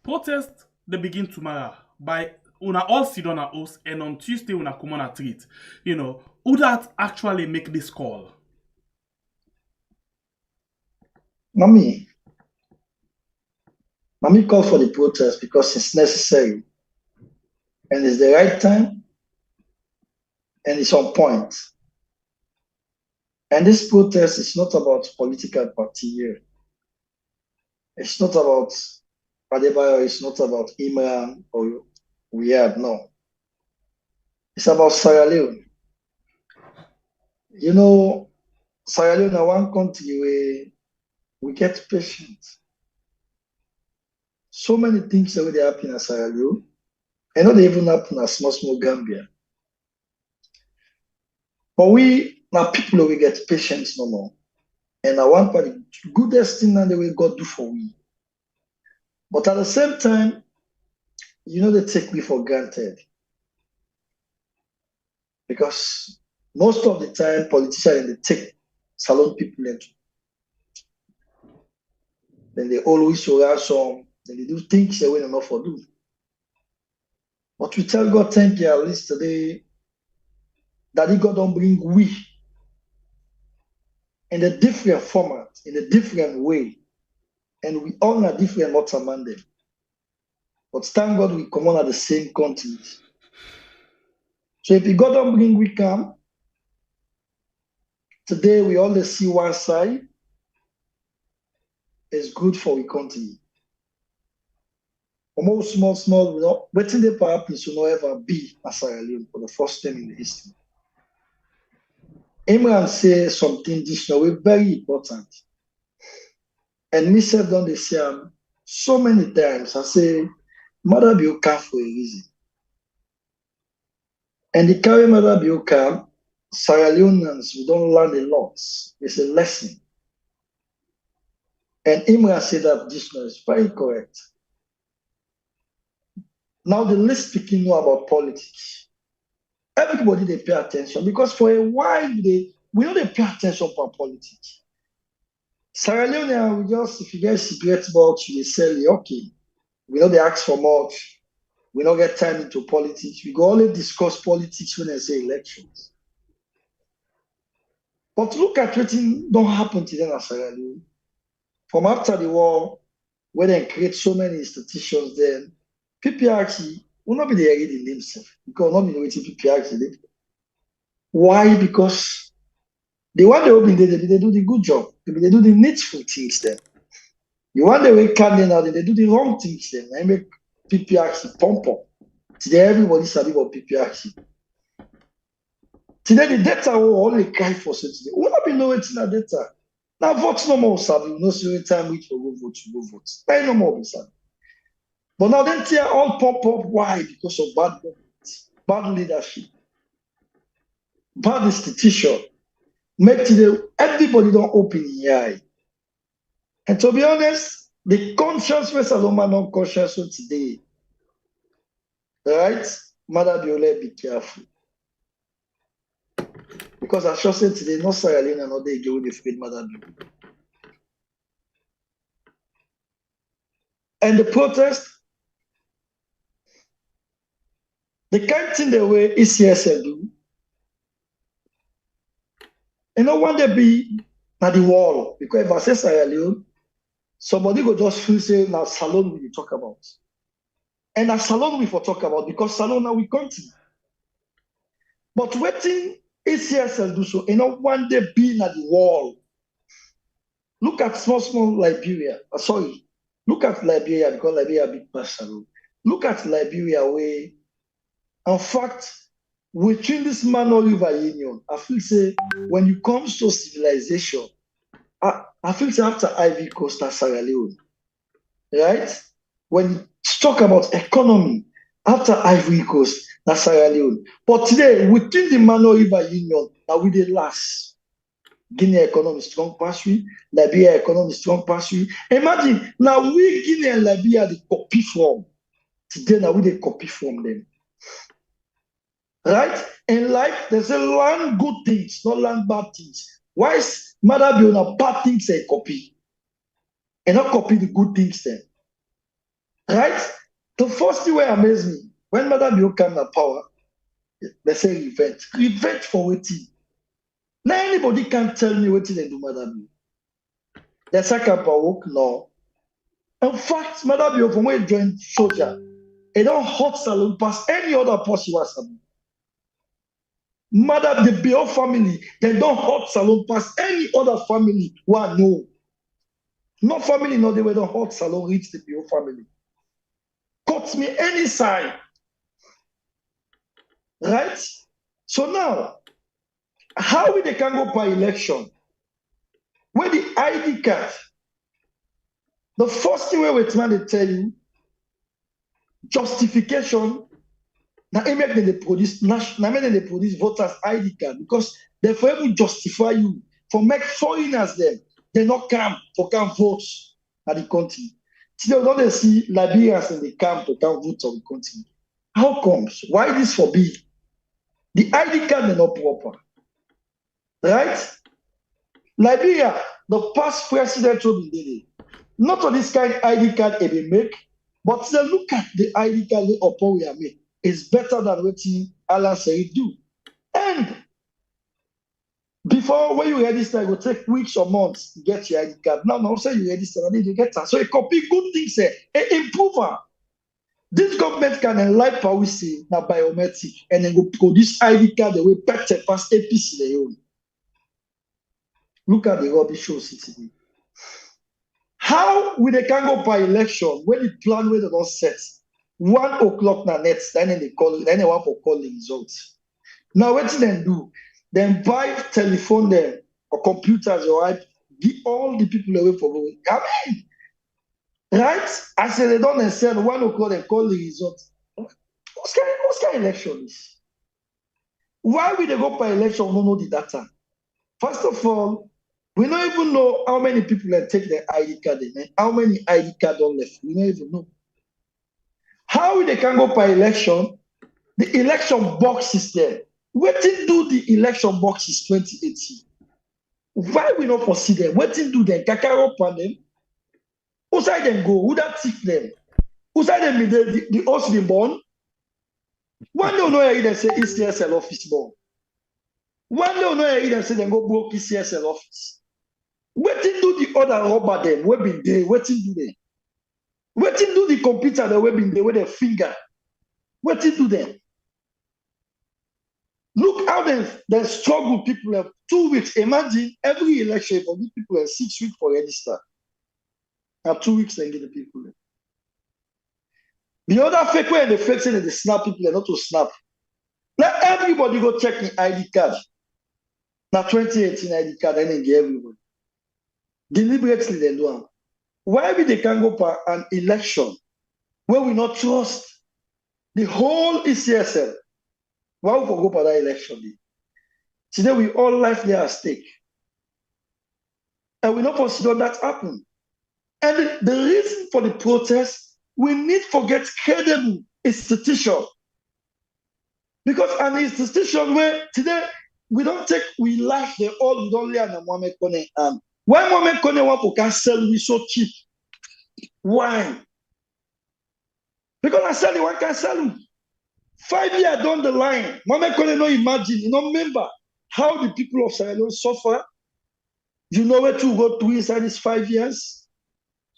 Protest they begin tomorrow by una all sit on a house, and on Tuesday una come on a treat. Who that actually make this call? Mommy called for the protest because it's necessary and it's the right time and it's on point. And this protest is not about political party here. It's not about Adebayor, it's not about Imran or Riyadh, no. It's about Sierra Leone. Sierra Leone is one country where we get patience. So many things already happen in Sierra Leone, and not even happen in small Gambia. But we, now people we get patience no more. And I want the goodest thing that we God do for we. But at the same time, they take me for granted. Because most of the time, politicians, they take salon people into. Then they always show some, then they do things they will not for do. But we tell God, thank you, at least today, that God don't bring we in a different format, in a different way. And we all are different lots among them. But thank God we come on at the same continent. So if God don't bring we come, today we only see one side. It's good for we country. Almost small, waiting the happens will not ever be a Sierra Leone for the first time in the history. Imran say something additional, very important. And me said on the same so many times, I say, Maada be okay for a reason. And the carry Maada be okay, Sierra Leoneans, we don't learn a lot. It's a lesson. And Imran said that this is very correct. Now the least speaking know about politics. Everybody they pay attention because for a while we know they pay attention for politics. Sierra Leone, we just if you get cigarette box, they sell it, okay. We know they ask for much. We don't get time into politics. We go only discuss politics when I say elections. But look at what don't happen to them in Sierra Leone. From after the war, where they create so many institutions, then people actually will not be the reading themselves because not be waiting PPRC. Why? Because the one they open they do the good job. They do the needful things then. The one they wake candle now, they do the wrong things then. They make PPRC pump up. Today everybody sabi about PPRC. Today the data will only cry for something. We not be knowing that data. Now vote no more sabi. We no see time wait for go vote, you go vote. Now no more be sabi. But now then they all pop up. Why? Because of bad government, bad leadership, bad institution. Make today everybody don't open the eye. And to be honest, the conscience was Saloma non conscious today. Right? Mother Biole, be careful. Because I just said today, no Sierra Leone and not they give the free Mother Biole. And the protest, the kind of thing the way ECSL do, you know, when they be at the wall, because if I say Sierra Leone, somebody go just feel say now Salon we talk about. And a Salon we for talk about because Salon now we continue. But waiting ECSL do so, you know, one day being at the wall. Look at small Liberia. Sorry. Look at Liberia because Liberia big person. Look at Liberia where, in fact, within this Mano River Union, I feel say when it comes to civilization, I feel say after Ivory Coast and Sierra Leone, right? When you talk about economy, after Ivory Coast and Sierra Leone, but today within the Mano River Union, now we the last. Guinea economy strong past we, Liberia economy strong past we. Imagine now we Guinea and Liberia the copy from. Today now we they copy from them. Right? In life, there's a land good things, not land bad things. Why is Maada be on a bad things a copy? And not copy the good things then. Right? The first thing where amazed me, when Maada be come to power, they say revenge. Revenge for waiting. Now anybody can tell me what they do, Maada Bio. The second power, no. In fact, Maada Bio, from when he joined soldier, he don't hot salon past any other post you was. Maada, the Bio family, they don't hot salon past any other family. Why no? No family, no, they were don't hot salon reach the Bio family. Cut me any side. Right? So now, how will they can go by election? When the ID card, the first thing where they tell you, justification, now they produce voters ID card because they forever justify you for make foreigners them. They not come to come vote at the country. Today, don't they see Liberians in the camp to come vote on the country? How comes? Why this forbid? The ID card is not proper. Right? Liberia, the past president will be there. Not on this kind of ID card they make, but they look at the ID card they upon we are made. It's better than what Alan said do. And before when you register, it will take weeks or months to get your ID card. Now say you register, I need to get that. So it copy good things there, improver. This government can enlighten policy now biometric and then go produce ID card the way better past APC they own. Look at the rubbish show today. How will they can go by election when the plan where they don't set 1 o'clock na next, then they call then they want for call the results. Now what do they do? Then buy telephone them or computers or give all the people away for going. I mean, right? I said they don't send 1 o'clock and call the results. What kind of election is? Why will they go by election? We don't know the data. First of all, we don't even know how many people that take their ID card in, how many ID cards don't left. We don't even know. How they can go by election? The election box system. What did do the election boxes 2018? Why we not foresee them? What did do them? Kakaro pan them? Who side them go? Who that thief them? Who side them be the host be born? One don't know how they say ECSL office born. One don't know how they say they go broke ECSL office. What did do the other rubber them? What been there? What did do they? What did do the computer that we been there with their finger? What did do them? Look how they struggle. People have 2 weeks. Imagine every election for these people have 6 weeks for register. Now 2 weeks they get the people. The other fake way the fake saying they snap people, not to snap. Let everybody go check the ID card. Now 2018 ID card, and then get everybody. Deliberately they do it. Why they can go for an election where we not trust the whole ECSL? Why we go for that election? Today we all life there at stake. And we not consider that happen. And the reason for the protest, we need to get credible institution. Because an institution where today we don't take we life they all we don't learn Mohamed Kone and why Mohamed Kone want to can sell we so cheap? Why? Because I sell the one can sell you. 5 years down the line, Mohamed Kone no imagine, you know, remember how the people of Sierra Leone suffer. You know where to go to inside these 5 years.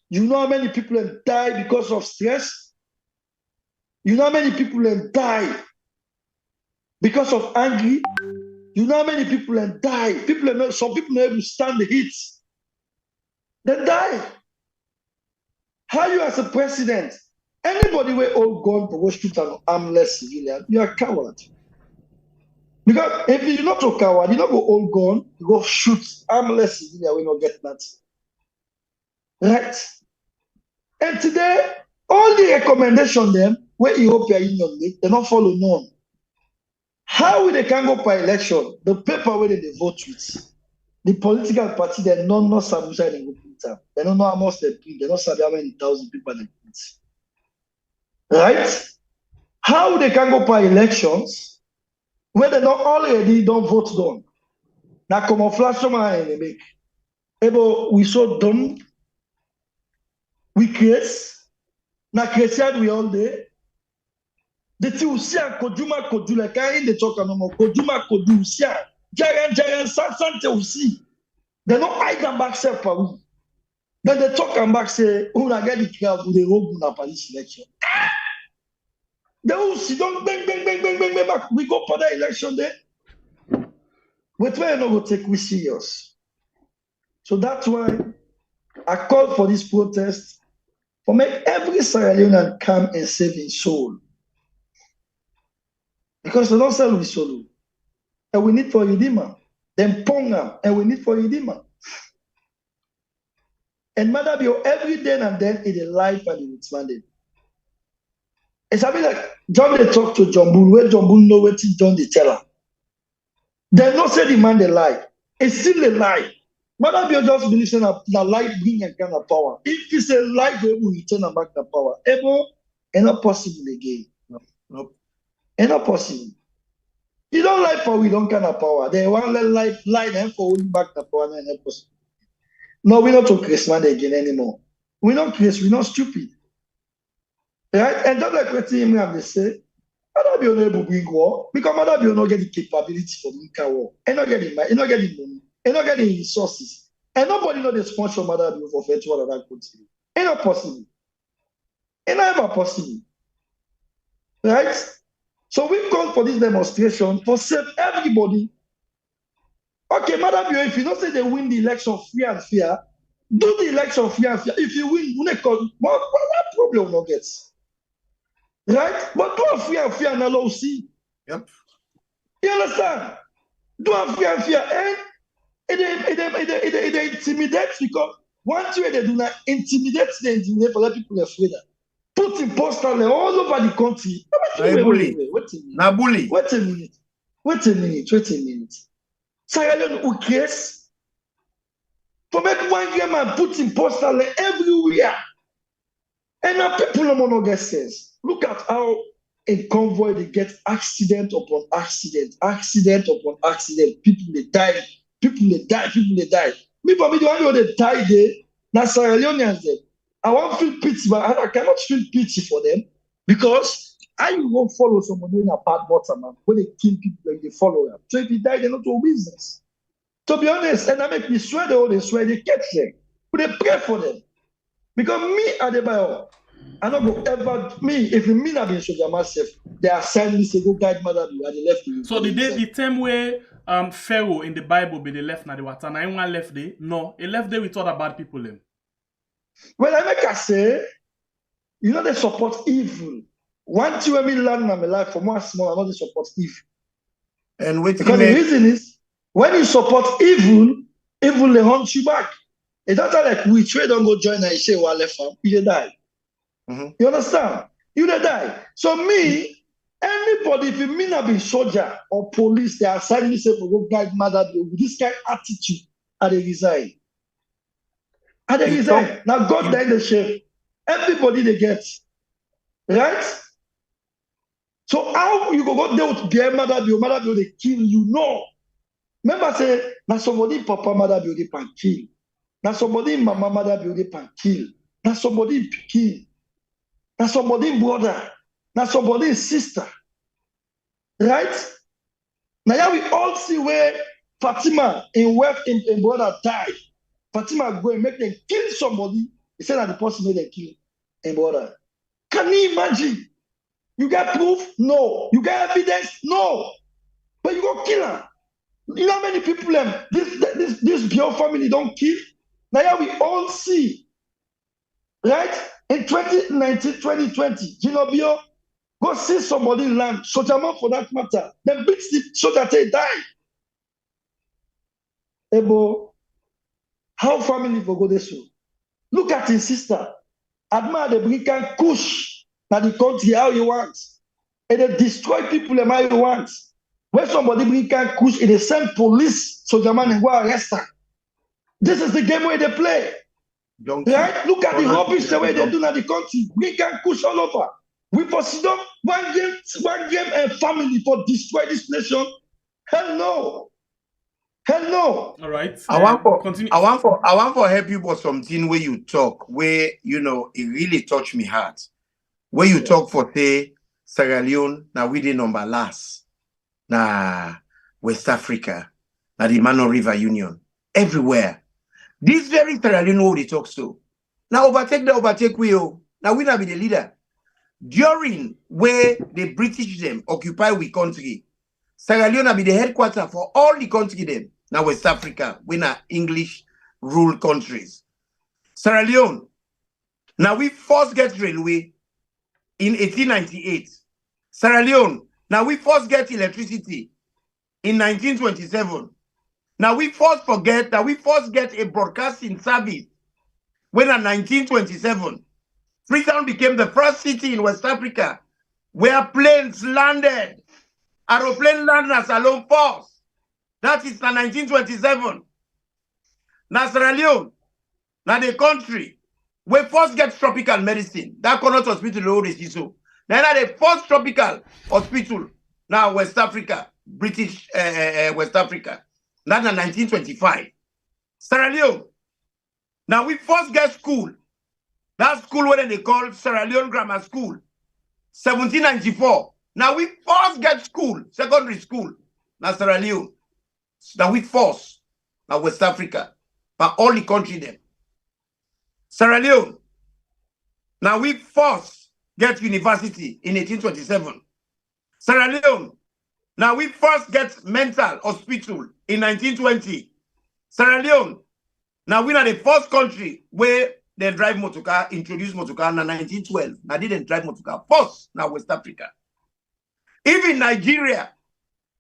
You know how many people have died because of stress. You know how many people have died because of anger. You know how many people have died. Some people are able to stand the heat. They die. How you as a president? Anybody will all gun for go shoot an armless civilian, you are a coward. Because if you're not a coward, you don't go all gun, you go shoot armless civilian, we don't get that. Right? And today, all the recommendation them where European Union make, they don't follow none. How will they can go for election? The paper where they vote with, the political party, they don't know some side they go put. They don't know how much they print, they don't know how many thousand people they print. Right? How they can go for elections where they don't already don't vote done. Now camouflage they make. Ebo we so dumb, we crazy. Now crazy we all day. The two usia koduma kodula carrying the talk no more koduma kodu usia jaran sante usi. They don't hide them back self for we. Then they talk and back say who na get the crowd who they hold na police election. They will see don't bang back. We go for the election there. But we're not going to take we serious. So that's why I called for this protest for make every Sierra Leonean come and save his soul. Because they don't sell with soul. And we need for Redeemer. Then Ponga, and we need for Redeemer. And Maada every day and then in the life and in its mandate. It's something like John they talk to John Bull, where John Bull know what John they tell her. They not say the man they lie. It's still a lie. Maada just believes in a lie bring a kind of power. If it's a lie, we will return back the power. Ever, it's not possible again. Nope. It's not possible. You don't lie for we don't kind of power. They want to lie them for holding back the power and help us. No, we're not to Chris man again anymore. We're not Chris, we're not stupid. Right? And just like what him have they say, Maada be able to bring war because Maada be not get the capability for bring war. And not get the money, and not get the money, and not get the resources. And nobody know the sponsor Maada be for federal of that country. It's not possible. It's not ever possible. Right? So we called for this demonstration for save everybody. Okay, Maada, if you don't say they win the election free and fair, do the election free and fair. If you win, what problem will not get? Right? But do a free and fair and allow see. Yep. You understand? Do a free and fair. And it intimidates because once you they do not intimidate for let people afraid. Put in posters all over the country. Wait a minute. Sierra Leone who cares? For make one game and put in posters everywhere. And now people no get sense. Look at how in convoy they get accident upon accident. People they die. Me for me, the one they die there, now Sierra Leoneans there. I won't feel pity, but I cannot feel pity for them because I won't follow somebody in a bad bottom man when they kill people like they follow them. So if they die, they're not to business. To be honest, and I make me swear they catch them. But they pray for them. Because me, Adebayor, I don't go ever me if you mean I've been soldier myself, they assign me to go guide Maada and they left me. So the term where Pharaoh in the Bible be the left na the water. Na anyone left there? No, he left there with other bad people them. Well, I make I say, you know they support evil. One thing when me learn in my life for more small, I know they support evil. And wait, because the reason is when you support evil, evil they hunt you back. It's not like we trade don't go join and say well left farm, you die. You understand? You die. So me, anybody, if you mean I be soldier or police, they are assigning me say for go guide Maada with this kind of attitude, I they resign. I they resign. Now God died the shame. Everybody they get. Right? So how you go there with their Maada they kill you? No. Remember say, now somebody papa Maada they can kill. Now somebody mama Maada they can kill. Now somebody kill. Now somebody brother. Now somebody sister. Right? Now we all see where Fatima in brother died. Fatima go and make them kill somebody. He said that the person made them kill in brother. Can you imagine? You got proof? No. You got evidence? No. But you go kill her. You know how many people this Bio family don't kill? Now we all see. Right? In 2019, 2020, you know, Bio, go see somebody land, soldier man for that matter. Then beat the soldier till he die. Ebo, how family will go this way? Look at his sister. Admire the Brican Kush. Now the country how you want. And they destroy people how you want. When somebody bring Kush, they send police soldier man and go arrest her. This is the game where they play. Right? Look at the rubbish the way they do in the country. Bring Kush all over. We for sit down one game and family for destroy this nation. Hell no. Hell no. All right. I want continue. for help you for something where you talk, where you know it really touched me heart. Where you talk for say Sierra Leone, now we did number last. Na West Africa, na the Mano River Union, everywhere. This very Sierra Leone who they talk so. Now overtake we. Now we not be the leader. During where the British them occupy we country, Sierra Leone be the headquarters for all the country them. Now West Africa, we na English ruled countries. Sierra Leone, now we first get railway in 1898. Sierra Leone, now we first get electricity in 1927. Now we first forget that we first get a broadcasting service when in 1927, Freetown became the first city in West Africa where planes landed, aeroplane landers alone force. That is in 1927. Now Sierra Leone, now the country, we first get tropical medicine. That Connaught Hospital is so. Then the first tropical hospital, now West Africa, British West Africa. That's in 1925. Sierra Leone. Now we first get school. That school where they call Sierra Leone Grammar School. 1794. Now we first get school, secondary school. Now Sierra Leone. Now we first. Now West Africa. But all the country there. Sierra Leone. Now we first get university in 1827. Sierra Leone. Now we first get mental hospital in 1920. Sierra Leone. Now we are the first country where they drive motorcar, introduce motorcar in 1912. Now they didn't drive motorcar. First, now West Africa. Even Nigeria,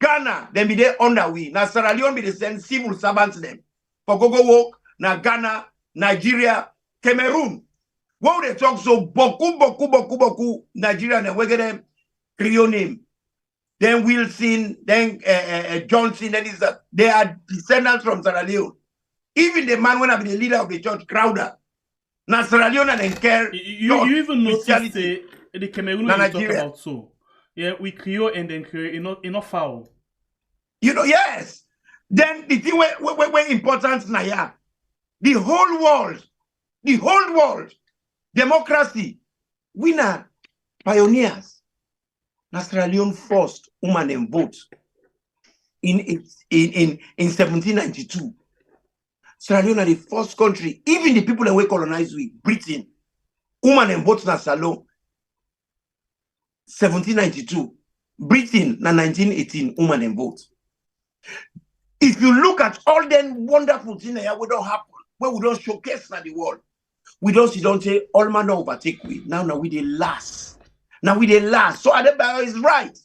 Ghana, then be there under we. Now Sierra Leone be the send civil servants them. For go work, now Ghana, Nigeria, Cameroon. What they talk so boku, Nigeria, and we get them Creole name. Then Wilson, then Johnson, then is that they are descendants from Sierra Leone. Even the man when I be the leader of the church, Crowder. Now Sierra Leone and care. You even notice the Cameroon you talk about so. Yeah, we Creole and then Creole, enough foul. You know, yes. Then the thing where important now, yeah. The whole world, democracy, we are pioneers. Now Sierra Leone first woman and vote in 1792. Sierra Leone are the first country, even the people that were colonized with Britain. woman and vote na salon 1792. Britain na 1918, woman and vote. If you look at all them wonderful things that we don't happen, where we don't showcase na the world, we don't say all man overtake we. Now we the last. Now we the last. So Adebayor is right.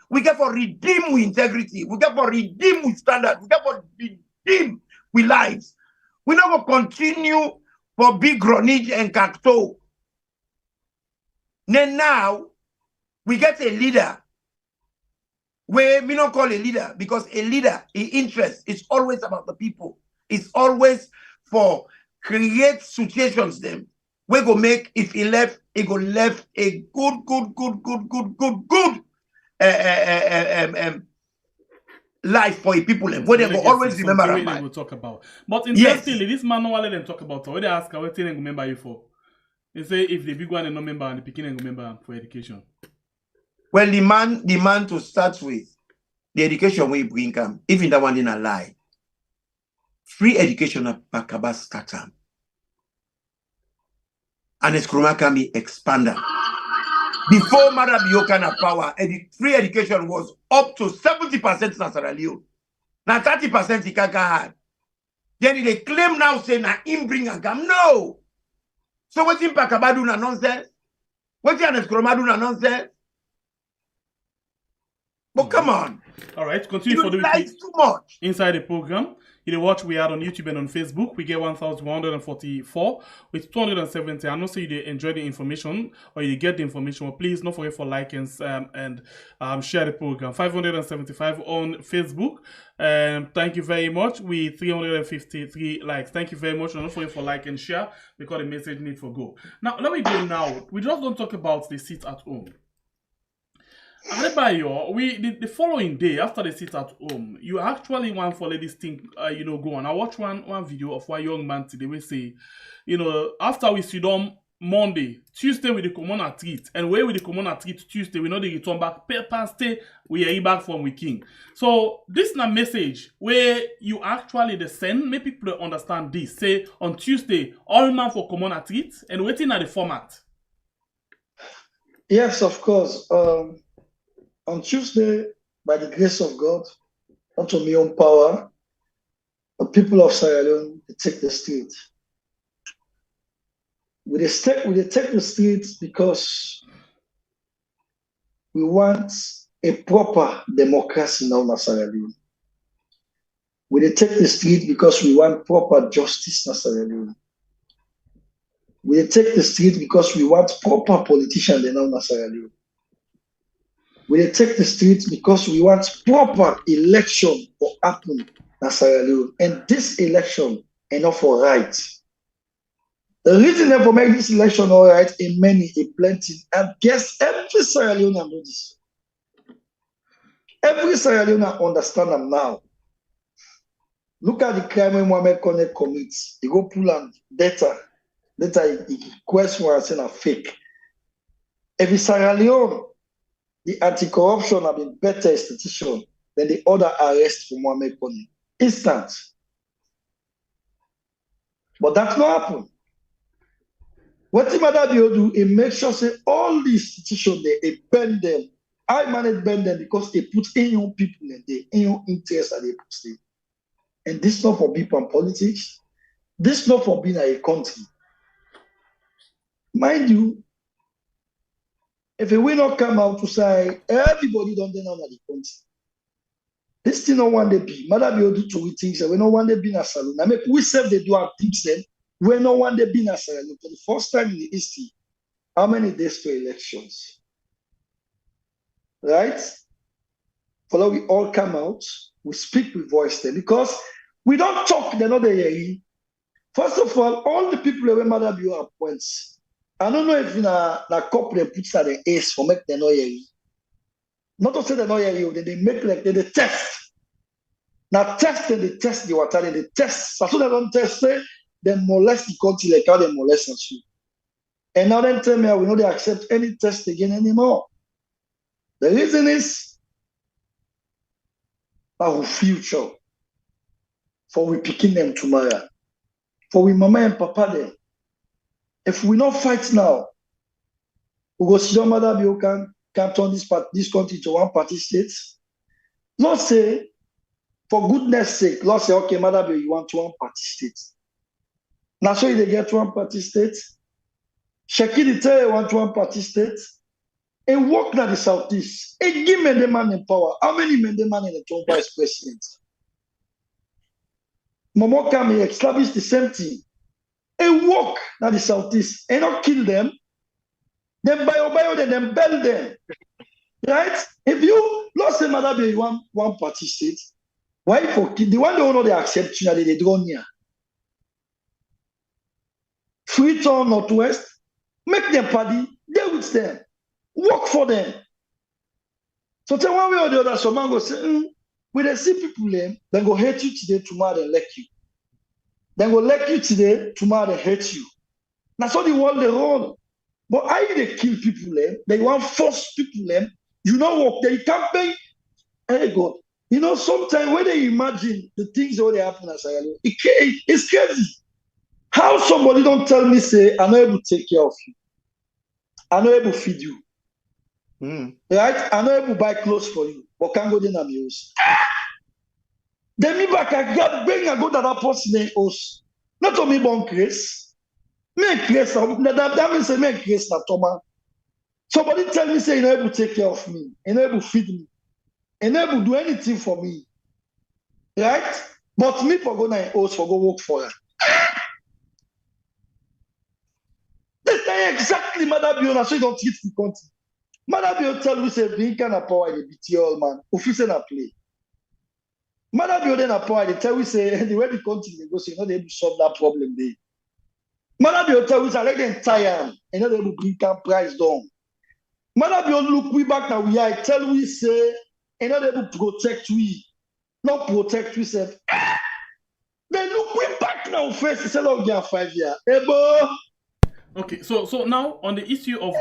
We get for redeem with integrity. We get for redeem with standard. We get for redeem with lives. We not going to continue for big gronage and cacto. Then now, we get a leader where we not call a leader, because a leader, his interest is always about the people. It's always for create situations them. We go make, if he left, he go left a good life for people, and where they go always remember him. We'll talk about. But interestingly, this man no let them talk about. When they ask what they remember you for, they say if the big one and no member and the beginning remember for education. Well, the man to start with, the education we bring him, even that one in a lie. Free education at Bakaba Skatam. And it's Kruma can be expanded. Before Maada Adebayor had power, free education was up to 70% in Sierra Leone. Now 30% he can't have. Then they claim now saying na him bring a gam. No. So what in Bakaba do na nonsense? What in Kruma do na nonsense? But come on. All right, continue for the week. Too much. Inside the program, you know, watch we are on YouTube and on Facebook. We get 1,144 with 270. I know say you enjoy the information or you get the information. But please don't forget for like and share the program. 575 on Facebook. Thank you very much. We 353 likes. Thank you very much. And don't forget for like and share because the message need for go. Now let me go now. We just don't talk about the seat at home. Adebayor, the following day after the sit at home, you actually want for this thing, go on. I watched one video of one young man today. We say, after we sit down Monday, Tuesday with the common at treat, and where with the common at treat Tuesday, we know they return back. Thursday we are back from we king. So this is a message where you actually the send. Make people understand this. Say on Tuesday, all man for common at treat, and waiting at the format. Yes, of course. On Tuesday, by the grace of God, not on my own power, the people of Sierra Leone, they take the street. We take the streets because we want a proper democracy now in Sierra Leone. We take the street because we want proper justice in Sierra Leone. We take the street because we want proper politicians now in Sierra Leone. We take the streets because we want proper election to happen in Sierra Leone. And this election is not for right. The reason for make this election all right in many, in plenty, and guess every Sierra Leone knows this. Every Sierra Leone understand them now. Look at the crime when Mohamed Kone commits. He go pull and data he question what I say are fake. Every Sierra Leone, the anti-corruption have been better institution than the other arrest for Mohamed Kone. Instant. But that's not happen. What Maada Adebayor do, he make sure say all the institutions they bend them. I manage bend them because they put in your people in there, in your interest that they put there. And this not for people and politics. This not for being a country. Mind you, if we not come out to say everybody don't know the country, this thing no one they be. Maada Adebayor do two things. We no one they be in a salon. I mean, we self they do our things then. We no one they be in a salon for the first time in the history. How many days to elections? Right? Follow we all come out. We speak with voice there because we don't talk. They're not there. First of all the people that Maada Adebayor appoints. I don't know if in a couple they put that the ace for make them not hear you. Not to say they not hear you, they make like they test. Now test and they test the water, they test. So they don't test it, they molest the country like how they molest us. And now then tell me we know they accept any test again anymore. The reason is our future. For we picking them tomorrow. For we mama and papa them. if we not fight now, we go see your mother can turn this country to one party state. Not say, for goodness sake, let's say, okay, Mother, you want one party state. Now, so they get one party state. Shekidi tell you want one party state. And work na the Southeast. And give men the man in power. How many men the man in the top vice president? Momo come and establish the same thing. And work na the Southeast. And not kill them. Then bio then bell them. Right? If you lost a Mother, you want one party state. Why for the one they don't accept you, they draw near. Freetown Northwest, make them party, deal with them, work for them. So tell one way or the other, someone go say, when they see people then go hate you today, tomorrow they like you. Then go like you today, tomorrow they hate you. That's how the world they run. But how they kill people then? They want force people then. You know what? They campaign. Hey God. You know, sometimes when they imagine the things that they happen at Sierra Leone, it's crazy. How somebody don't tell me, say, I'm not able to take care of you. I'm not able to feed you. Right? I'm not able to buy clothes for you. But can't go there and be host. Then me back, I bring and go to that person in host. Not to me, bon grace. Make grace. That means make grace, not Thomas. Somebody tell me, say, you're not able to take care of me. You're not able to feed me. And they will do anything for me. Right? But me for go na house for go work for her. That's exactly Mother Biona, so you don't treat the country. Mother Biona tell me say being kind of power in the BT all man. Officer na play. Mother Biona na power, they tell me say the way the country they go, so you're not able to solve that problem there. Mother Biona tell me say let them tire and not able to bring price down. Mother Biona look we back now we are tell we say and not able to protect we, not protect we self. Then look we back now first instead of getting 5 years. Hey, boy. Okay, so now on the issue of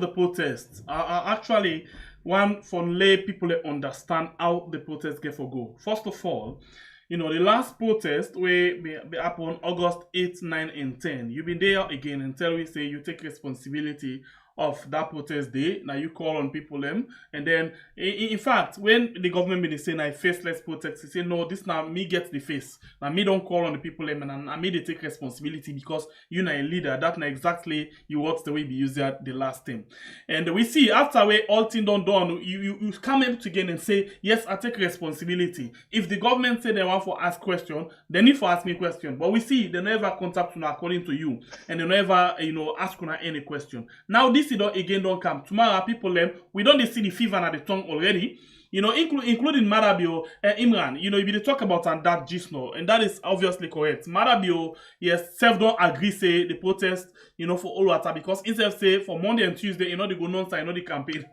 the protests, actually one for lay people to understand how the protests get for go. First of all, you know the last protest where upon August 8, 9, and 10, you've been there again and tell we say you take responsibility of that protest day. Now you call on people them, and then in fact when the government been saying I faceless protest, they say no, this now me get the face. Now me don't call on the people them and I me they take responsibility because you know a leader. That now exactly you what's the way we use that the last time. And we see after we all thing done, you come up again and say yes, I take responsibility. If the government say they want for ask question, they need for ask me question. But we see they never contact you according to you, and they never ask you any question. Now this don't come. Tomorrow people we don't see the fever at the tongue already. Including Marabio, Imran, if you talk about that just now, and that is obviously correct. Marabio, yes, self don't agree say the protest, for all water because instead of say for Monday and Tuesday, they go non-sign, the campaign.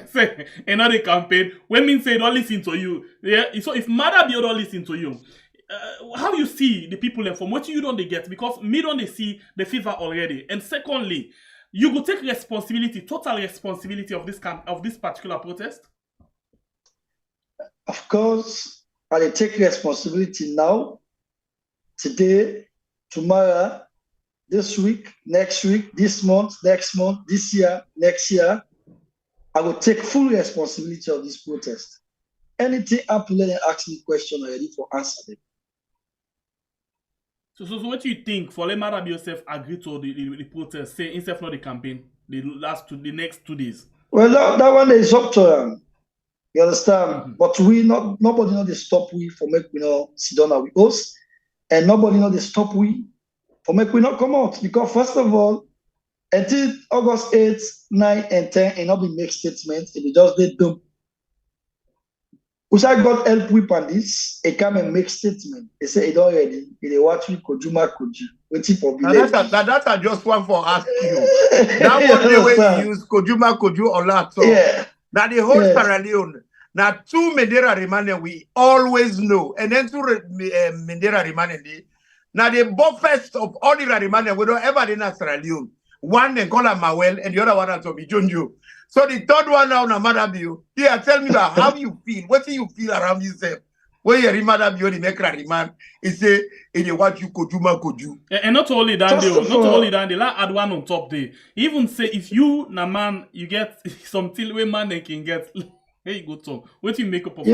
Say another campaign. When mean say don't listen to you. Yeah. So if Marabio don't listen to you, how you see the people from what you don't they get because me don't they see the fever already. And secondly, you go take responsibility, total responsibility of this particular protest? Of course, I take responsibility now, today, tomorrow, this week, next week, this month, next month, this year, next year. I will take full responsibility of this protest. Anything happen, let them ask me question already for answer them. So what do you think for let Maada yourself agree to the protest, say instead of not the campaign, the next 2 days? Well, that one is up to them. You understand? But nobody know they stop we for make we sit down with us, and nobody know they stop we for make we not come out because first of all, until August 8, 9, and 10, and not be make statements, if it just did them. Because I got help with on this, they come and make statement. They say it already. They watch me Kojuma Koji. Waiting for me. That's just one for ask you. That one the way you use Kojuma Koju or that. So now the whole Sierra Leone. Now 2 Mandela remaining we always know, and then 2 Mandela remaining. Now the buffest of all the remaining we don't ever in Sierra Leone. One they call her Mawel, and the other one has to be Junju. So the third one now, Maada, tell me about how you feel. What do you feel around yourself? When you remember that you make Rariman, he say, in what you could do. And not only that, they like add one on top there. Even say if you na man, you get something where man they can get. Here you go talk. What you make up of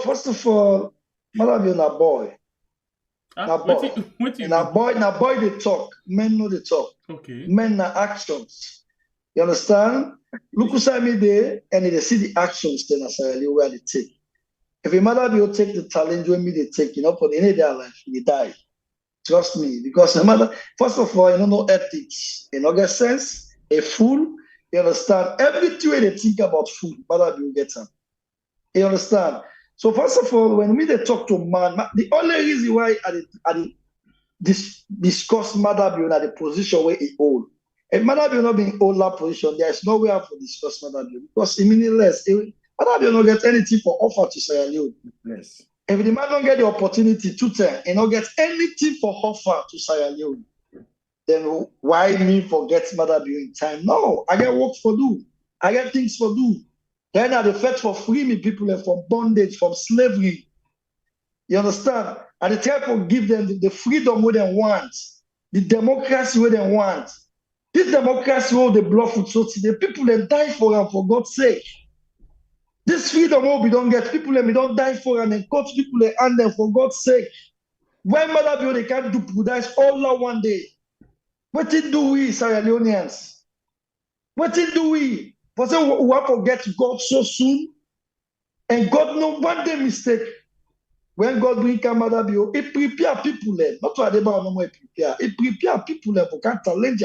first of all, Madam, you're a boy. Na boy. Na boy they talk. Men know they talk. Okay. Men na actions. You understand? Look who say me there, and they see the actions then necessarily where they take. If a mother will take the challenge when me they take, for the end of their life, they die. Trust me, because a mother, first of all, you don't know ethics. You don't get sense. A fool, you understand? Everything they think about food, mother will get them. You understand? So first of all, when we they talk to man, the only reason why I discuss mother will at the position where he hold. If mother will not be in older position, there is no way to discuss mother will because it meaningless. Mother will not get anything for offer to Sierra Leone. Yes. If the man don't get the opportunity to tell and not get anything for offer to Sierra Leone, then why me forget mother will in time? No, I get work for do. I get things for do. Then I the fight for free me people from bondage, from slavery. You understand? And the try to give them the freedom where they want, the democracy where they want. This democracy where they bluff with so the people they die for them for God's sake. This freedom where we don't get people they don't die for and then cut people they hand them for God's sake. When mother bill they can't do Buddhists all out one day. What did do we Sierra Leoneans? What did do we? For some we have to get God so soon, and God no one day mistake. When God bring mother bill, it prepare people there. Not to Adebayor no more prepare. It prepare people there for can't challenge.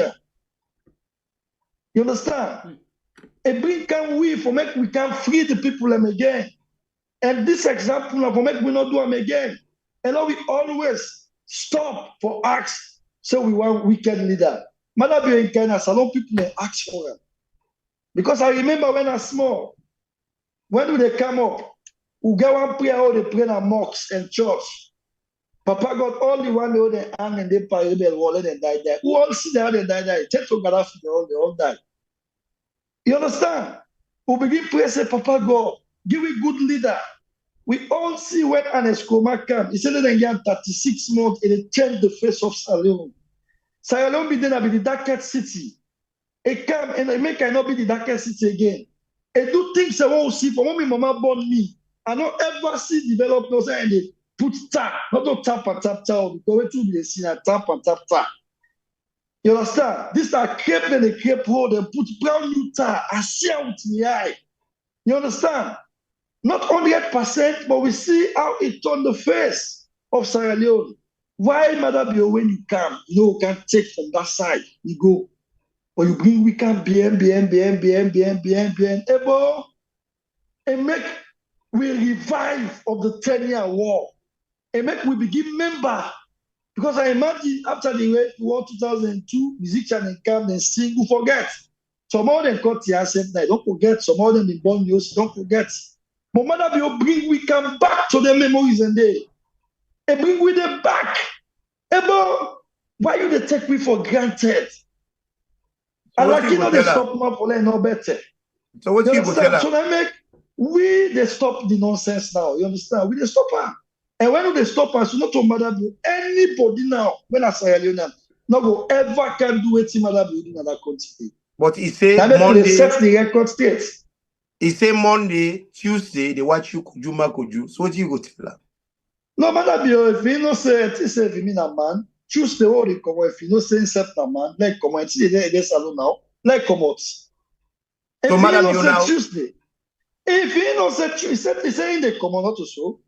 You understand? It bring can we for make we can free the people them again. And this example for make we not do them again. And now we always stop for ask. So we want weekend leader. Mother bill in Kenya, salon people they ask for them. Because I remember when I was small, when do they come up? We get one prayer how they pray in mosques and church. Papa got all the one they hang and they pay the wall and they die there. We all see how they die. Church of Gaddafi, they all die. You understand? We begin pray, say, Papa God, give me good leader. We all see when Aneskoma came. He said that in 36 months, it changed the face of Sierra Leone. Sierra Leone be then be the darkest city. It come and it make I not be the darkest city again. It do things I won't see from when my mama born me. I don't ever see develop no say and they put tap, not to tap and tap because it will be a scene tap and tap. You understand? This are crepe and the crepe hole, they put brown new tar, I see out in the eye. You understand? Not 100%, but we see how it turned the face of Sierra Leone. Why, Mother Bio, when you come, you can take from that side, you go. But you bring we can bien, able and make we revive of the 10-year war and make we begin member. Because I imagine after the war 2002, musicians come and sing, we forget. Some of them got the same night, don't forget. Some of them in born news, don't forget. But Mother Bio bring we come back to the memories and they and bring we them back. Ebo, why you they take me for granted? I like you know they stop my for no better. So what you go tell her? So they make they stop the nonsense now. You understand? We they stop her. And when they stop us, not to Mother Bio, anybody now, when I say Leonan, no go ever can do it in Mother Bio in another country. But he say Monday, set the record straight. He say Monday, Tuesday, they watch you Koju. So what you go tell her? No, Mother Bio, if you know say it, if you mean a man, Tuesday what they come if you know say accept a man, like come out. See they salon now, like come out. So Mother Bio now Tuesday. If you know say Tuesday, he say they come out not to show.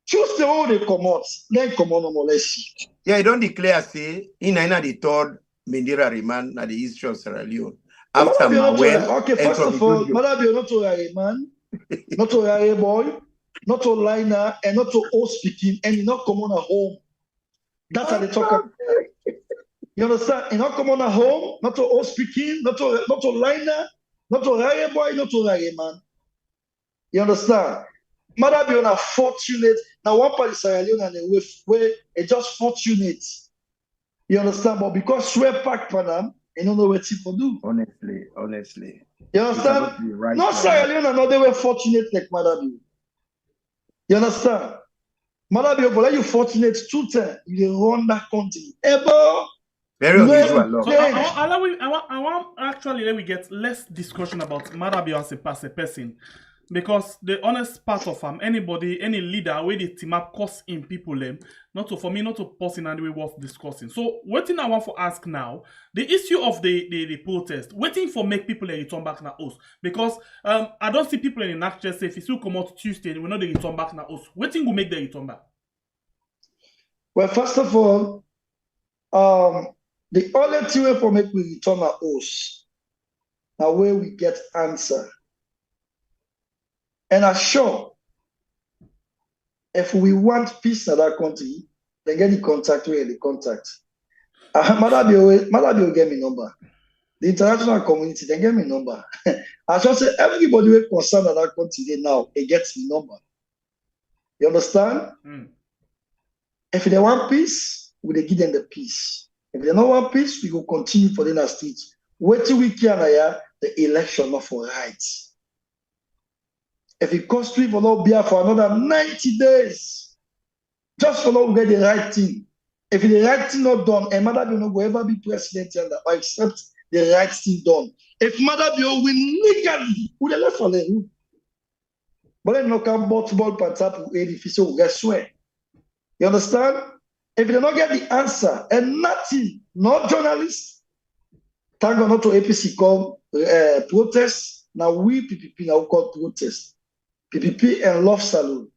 Tuesday what they come out, then come on no more less. Yeah, he don't declare say in the third Mindira Remand at the history of Sierra Leone. After okay, first of all, Mother Bio not to a man, not to a boy, not to liner, and not to all speaking, and not come on a home. That's how they talk. You understand? And not come on a home, not to all speaking, not to liner, not to a boy, not to a man. You understand? Mother Bio are fortunate. Now one part is Sierra Leone and a way it's just fortunate. You understand? But because swear pack Panam, you don't know what people do. Honestly. You understand? Right, not Sierra Leone, no, they were fortunate like Mother Bio. You understand? Maada, but you fortunate 2 times you run that country. Ever Very unusual. So I want actually let we get less discussion about Maada as a person. Because the honest part of anybody, any leader, where the team up cost in people not to for me, not to person and way worth discussing. So what thing I want to ask now, the issue of the protest, waiting for make people return back na us. Because I don't see people in actual say if you still come out Tuesday, we know they return back na us. Waiting will make them return back. Well, first of all, the only thing for make we return na us. Now where we get answer. And I'm sure if we want peace in that country, then get the contact where the contact. Maada will get me number. The international community, then get me number. I just say everybody will concerned at that country now, they get the number. You understand? If they want peace, we will give them the peace. If they don't want peace, we will continue for the street. Wait till we can the election not for rights. If it costs we for not be for another 90 days, just for not get the right thing. If the right thing not done, and Maada will ever be president or accept the right thing done. If Maada will win legally, we left for the room. But then no can ball patap edifice will get swear. You understand? If they don't get the answer and nothing, no journalists, thank God not to APC call protest. Now we PPP now call protest. PPP and Love Salon.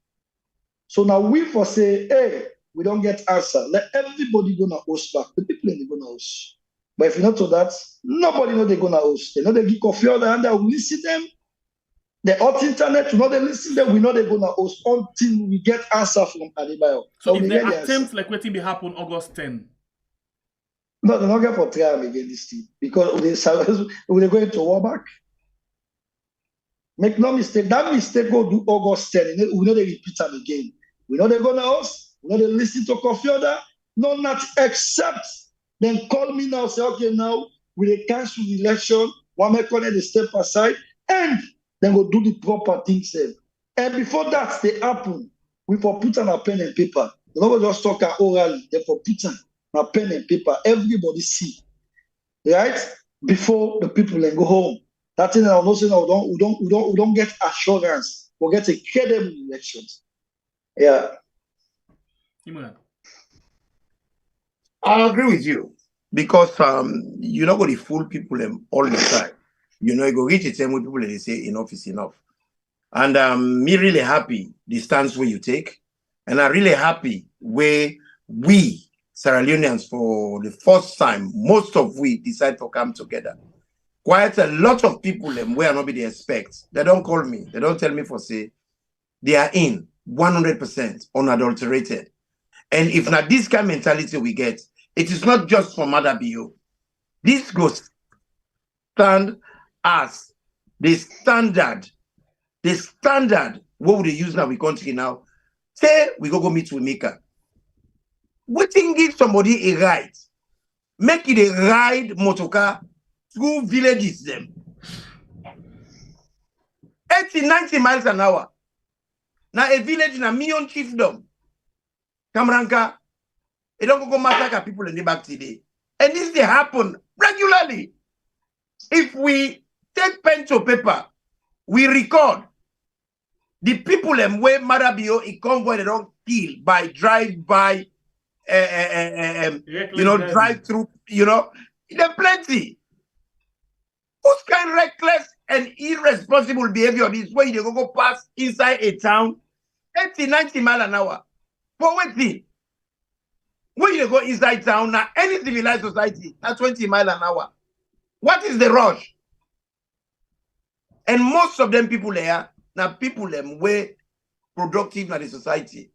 So now we for say, hey, we don't get answer. Let everybody go na host back. The people ain't gonna host. But if you not to that, nobody know they gonna host. They know they give coffee order and they will listen them. The hot internet, we know they listen them. We know they gonna host until we get answer from Adebayor. So if they attempt like what will happen August 10? No, they're not going for trial again this thing because they're going to war back. Make no mistake, that mistake go do August 10. We know they repeat them again. We know they're gonna host, we know they listen to coffee order, no, not except then call me now, say, okay, now we cancel the election, one make on they step aside, and then go do the proper things then. And before that they happen, we for put on a pen and paper. The not just talk orally, they for put on a pen and paper, everybody see. Right? Before the people then go home. That thing I'm not saying we don't get assurance. We get a credible elections. Yeah. I agree with you because you're not going to fool people all the time. You know, you go reach a time with people and they say enough is enough. And me really happy the stance where you take, and I'm really happy where we Sierra Leoneans for the first time, most of we decide to come together. Quite a lot of people where not be they expect. They don't call me. They don't tell me for say they are in 100% unadulterated. And if not this kind of mentality we get, it is not just for Adebayor. This goes stand as the standard what would they use now we country now. Say we go meet with Mika. We think give somebody a ride. Make it a ride motorcar through villages them. 80, 90 miles an hour. Now a village in a million chiefdom. Kamranka, it don't go massacre people in the back today. And this they happen regularly. If we take pen to paper, we record the people where Adebayor a convoy they don't kill by drive-by, drive-through, they're plenty. Whose kind of reckless and irresponsible behavior is when you go past inside a town 80, 90 miles an hour? For what thing? When you go inside town, now any civilized society at 20 miles an hour. What is the rush? And most of them people there, now people them were productive in the society.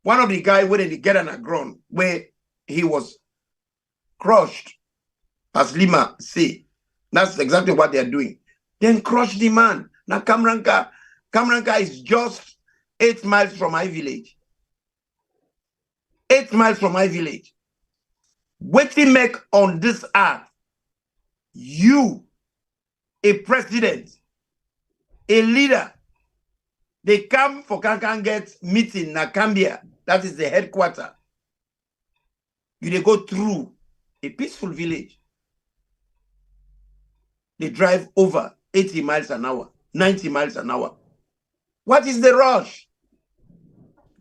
One of the guys where they get on a ground where he was crushed, as Lima say. That's exactly what they are doing. Then crush the man. Now Kamranka is just 8 miles from my village. 8 miles from my village. What he make on this earth? You, a president, a leader, They come for Kankanget meeting na Cambia. That is the headquarter. They go through a peaceful village. They drive over 80 miles an hour, 90 miles an hour. What is the rush?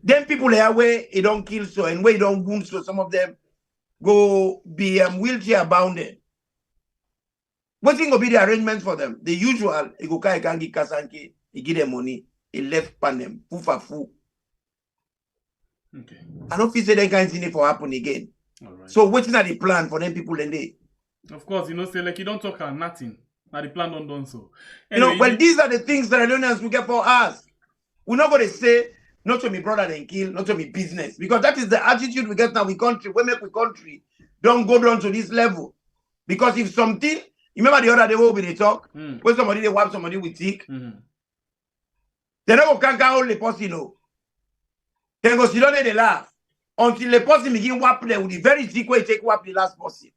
Then people here where it don't kill so and where it don't wound so, some of them go be wheelchair bounded. What thing will be the arrangement for them? The usual, he go kai kangi kasanke, he give them money, he left pan them, fufafu. Okay. I don't feel say that kind of thing for happen again. All right. So what's not the plan for them people and they? Of course, say like you don't talk about nothing. Now the plan don't done so. Anyway, well, these are the things that Iranians will get for us. We're not going to say, not to me brother then kill, not to me business. Because that is the attitude we get now in country. We make we country don't go down to this level. Because if something, you remember the other day when they talk, when somebody they whap somebody with tick, they don't can't hold the person, Then go sit down and they laugh. Until the person begin whap them with the very tick way take whap the last person.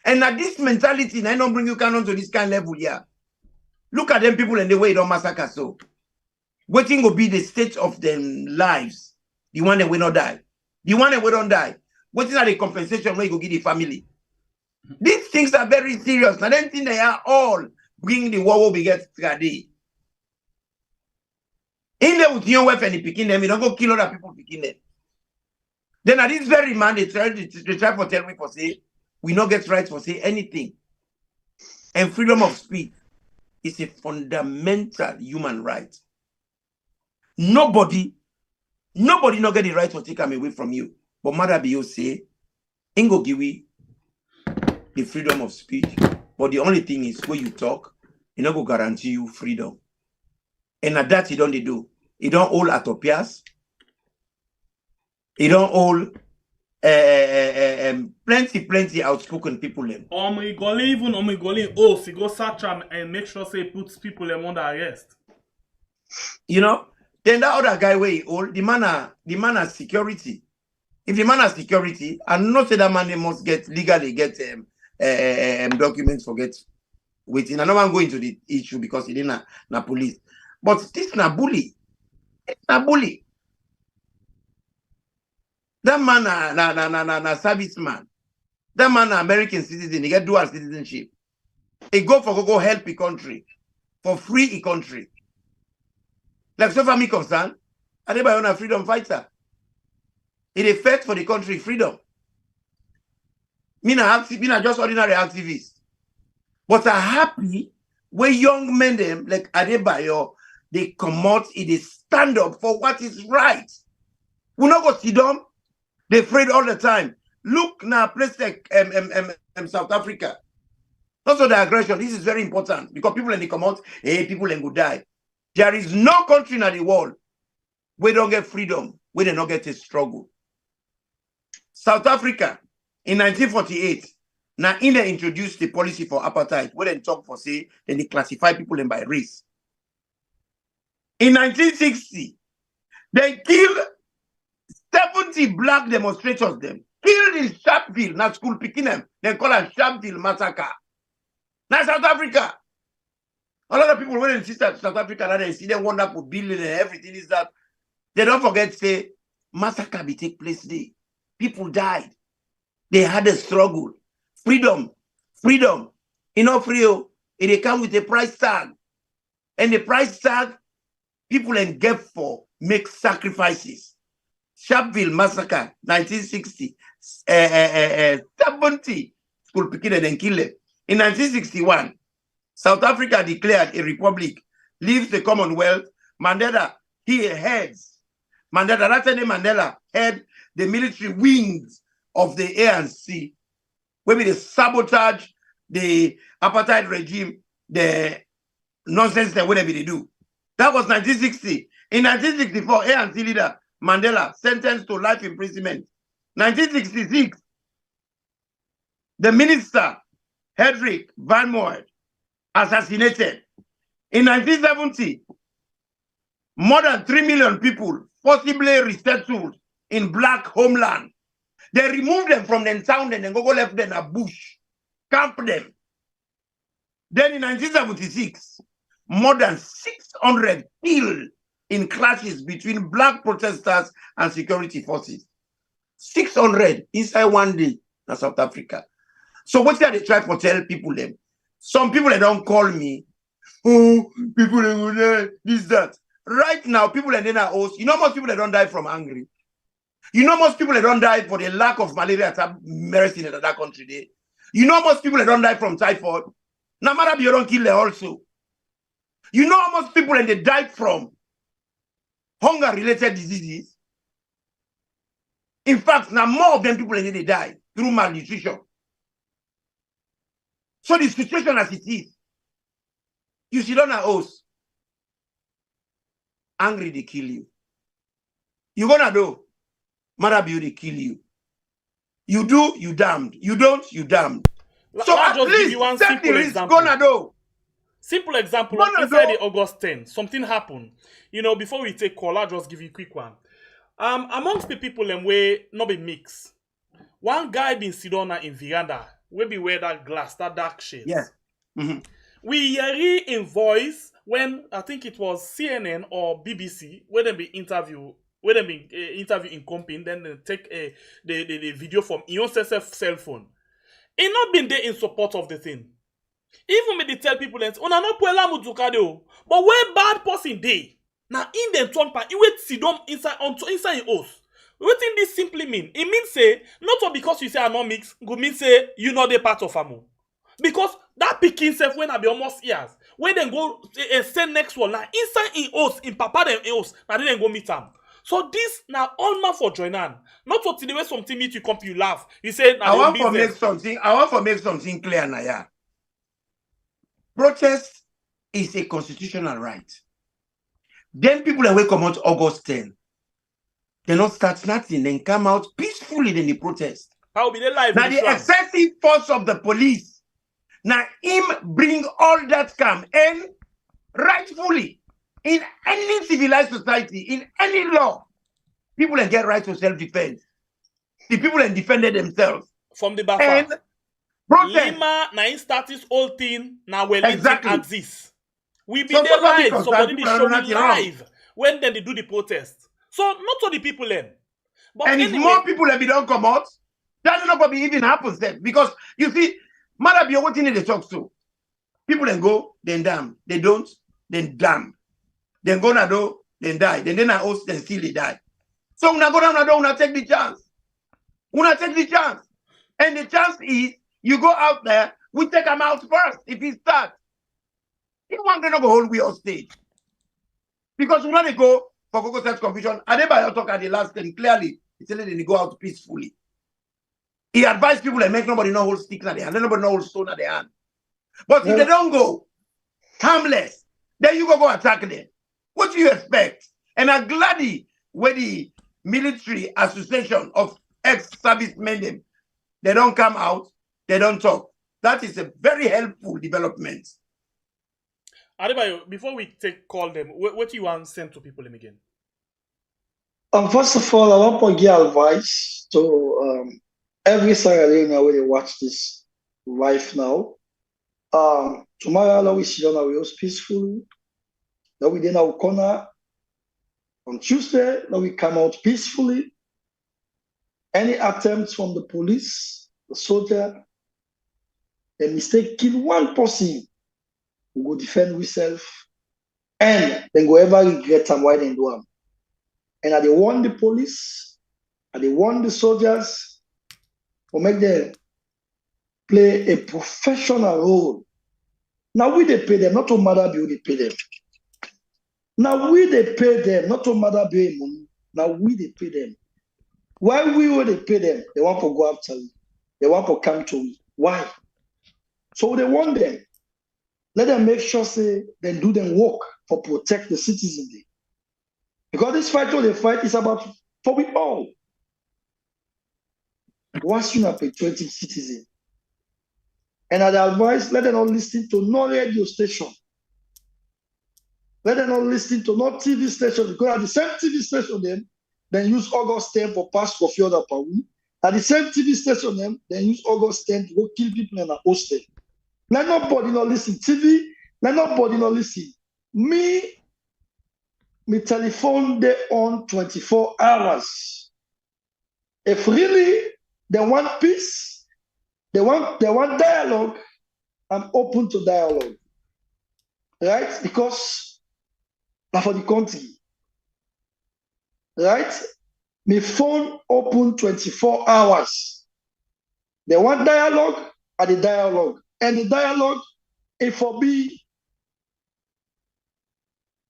And now this mentality, I don't bring you canon to this kind of level here. Look at them people and the way they don't massacre so. Waiting will be the state of their lives. The one that will not die. The one that will not die. Waiting are the compensation where you go give the family. These things are very serious. I don't think they are all bring the war we get today. In there with your wife and the picking them, you don't go kill other people picking them. Then at this very man, they try for tell me for say, we not get right for say anything. And freedom of speech is a fundamental human right. Nobody not get the right to take them away from you. But Maada Adebayor say, Ingo Giwi, the freedom of speech. But the only thing is when you talk, you not go guarantee you freedom. And at that, he don't do. He don't hold atopias. He don't hold plenty outspoken people. He go search and make sure say puts people under arrest. Then that other guy where he hold, the man has security. If the man has security, and not say that man they must legally get documents for get waiting. I don't want to go into the issue because he didn't na police. But this na bully. It's na bully. That man na serviceman. That man na American citizen. He get dual citizenship. He go help the country. For free the country. Like so far me concerned, Adebayor na freedom fighter. It is fight for the country freedom. Me na just ordinary activist. But I'm happy when young men them like Adebayor, they come out, they stand up for what is right. We not go sit down. They're afraid all the time. Look now, place like South Africa. Also the aggression. This is very important because people when they come out, people and go die. There is no country in the world where they don't get freedom, where they don't get a struggle. South Africa in 1948, now India introduced the policy for apartheid, where they talk for say, then they classify people by race. In 1960, they killed 70 black demonstrators, them killed in Sharpeville, not school picking them, they call it Sharpeville massacre. Now South Africa. A lot of people when they see South Africa, now they see them wonderful building and everything is that they don't forget say massacre be take place there. People died. They had a struggle. Freedom. Free. It come with a price tag. And the price tag, people and get for make sacrifices. Sharpeville massacre, 1960. 70 school picking and kill them. In 1961, South Africa declared a republic, leaves the Commonwealth. Mandela, he heads. Mandela head the military wings of the ANC, where they sabotage the apartheid regime, the nonsense that whatever they do. That was 1960. In 1964, ANC leader Mandela sentenced to life imprisonment. 1966, the minister Hendrik Van Moord assassinated. In 1970, more than 3 million people forcibly resettled in black homeland. They removed them from the town and then go left them in a bush, camp them. Then in 1976, more than 600 killed in clashes between black protesters and security forces. 600 inside one day in South Africa. So what they try to tell people them? Some people they don't call me. Oh, people this, that. Right now, people are in our house. You know most people that don't die from hungry. You know most people that don't die for the lack of malaria medicine in that country there. You know most people that don't die from typhoid. No matter if you don't kill them also. You know how most people that they died from hunger-related diseases. In fact, now more of them people that they die through malnutrition. So the situation as it is, you sit on a house, angry they kill you. You gonna do, matter be they kill you. You do, you damned. You don't, you damned. So I'll at just give least you one take simple the risk, example. gonna do. Simple example, Gonna inside do. the August 10, something happened. You know, before we take call, I'll just give you a quick one. Amongst the people them way not be mixed. One guy been sit down in veranda, we be wear that glass, that dark shades. Yeah. We hear in voice when I think it was CNN or BBC where they be interview in company, then they take the video from Ion's cell phone. He not been there in support of the thing. Even when they tell people that on no puela mutukade, but where bad person dey, now in them turn part, you wait sit down inside your house. What in this simply mean? It means say not because you say I'm not mixed, good mean say you not the part of amu. Because that picking self when I be almost years, when they go send next one now inside in house in papa them house, now they go meet them. So this now all man for join on. Not for the way something meet you come you laugh. You say I want to make something clear now. Yeah. Protest is a constitutional right. Then people that will come out August 10. They not start nothing, then come out peacefully in the protest. How be they live? Now the excessive force of the police, now him bring all that come and rightfully in any civilized society, in any law, people that get right to self-defense. The people that defended themselves. From the Bafa. And protest. Lima, now in start this whole thing, now we're Exactly. exist. We be So there live, because somebody they people are show not me wrong. live when then they do the protest. So not all the people then. But And anyway, if more people that don't come out, that not probably even happens then. Because you see, matter be what in the talk to. People then go, then damn. They don't, then damn. Then go na do, then die. Then I host, then still they die. So when I go down na do, when I take the chance. When I take the chance. And the chance is you go out there, we take them out first if he starts. He won't go whole way on stage. Because we want to go for Coco Self Confusion. Adebayor talk at the last thing clearly. He said they go out peacefully. He advised people that make nobody know hold sticks at their hand, nobody know hold stone at their hand. But if they don't go harmless, then you go attack them. What do you expect? And I'm glad when the military association of ex-servicemen them, they don't come out, they don't talk. That is a very helpful development. Adebayo, before we call them, what do you want to send to people again? First of all, I want to give advice to every Sierra Leonean where they watch this live now. Tomorrow, we sit on our house peacefully. Now we then our corner. On Tuesday, now we come out peacefully. Any attempts from the police, the soldier, a mistake, kill one person, we go defend ourselves, and then go ever regret them why they do them. And I they warn the police, and they warn the soldiers, or make them play a professional role. Now we they pay them, not to matter be who they pay them. Now we they pay them, not to matter be money. Now we they pay them. Why we will they pay them? They want to go after you. They want to come to you. Why? So they want them. Let them make sure say they do them work for protect the citizens. Because this fight all they fight is about for we all. Once you have patriotic citizen. And I advise, let them not listen to no radio station. Let them not listen to no TV station, because at the same TV station then use August 10 for pass coffee order per week. At the same TV station then use August 10 to go kill people in a hostel. Let nobody not listen. TV, let nobody not listen. Me my telephone they on 24 hours. If really they want peace, they want dialogue, I'm open to dialogue. Right? Because that's for the country. Right? My phone open 24 hours. They want dialogue and the dialogue. And the dialogue, it for be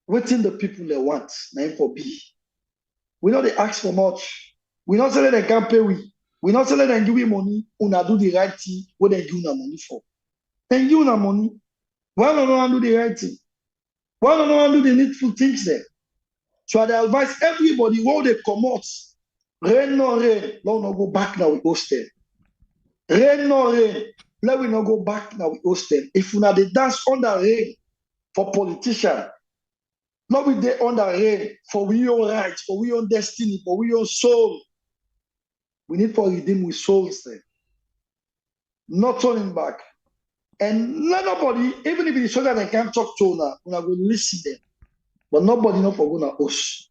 waiting the people they want. Now for be. We know they ask for much. We not say they can't pay we. We not say they give you money. Una do the right thing. What they give you money for? Then give you money. Why don't do the right thing? Why don't do the needful things there? So I advise everybody where they come out. Rain no rain, let we not go back now with hostel. Rain no rain, let we not go back now with hostel. If we not they dance under rain for politicians, not we they under rain for we own rights, for we own destiny, for we own soul. We need to redeem with souls there. Not turning back. And nobody, even if it's so that I can't talk to una, una go listen them. But nobody not for gonna us.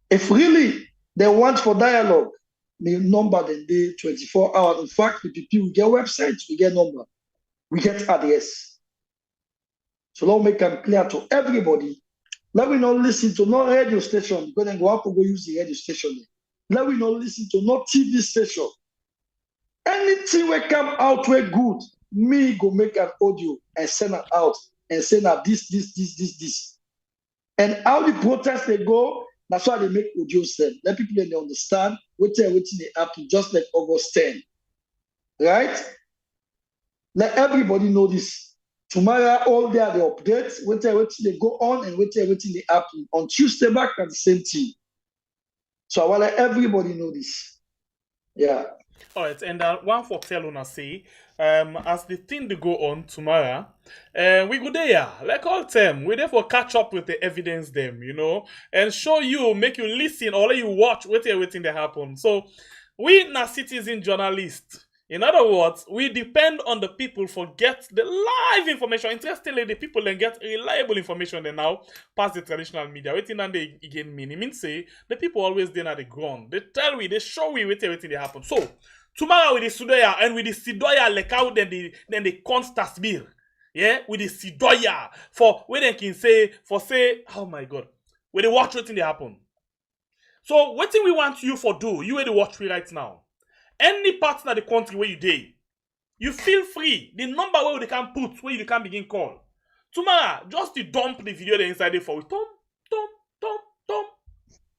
If really they want for dialogue, the number the day 24 hours. In fact, the people we get websites, we get number, we get address. So let's make them clear to everybody. Let we not listen to no radio station, because then go up and go use the radio station. Let we not listen to no TV station. Anything will come out way good, me go make an audio and send it out and say now this. And how the protests they go, that's why they make audio send. Let people they understand what they happen just like August 10. Right? Let everybody know this. Tomorrow all day they update, what they go on and what they happen. On Tuesday back at the same thing. So I want to let everybody know this. Yeah. All right, and one for tell una say, as the thing to go on tomorrow, we go there, like all them, we there for catch up with the evidence them, you know, and show you, make you listen or let you watch what everything that happen. So we na citizen journalists. In other words, we depend on the people for get the live information. Interestingly, the people then get reliable information they now pass the traditional media. Waiting and they again mean. It means say the people always then at the ground. They tell we, they show we with everything that happen. So tomorrow with the Sidoya and with the Sidoya like how then the constant beer. Yeah, with the Sidoya for where they can say oh my god, where they watch everything that happen. So what thing we want you for do, you where they watch me right now. Any partner of the country where you dey, you feel free. The number where they can put, where you can begin call. Tomorrow, just to dump the video there inside there for you. Tom.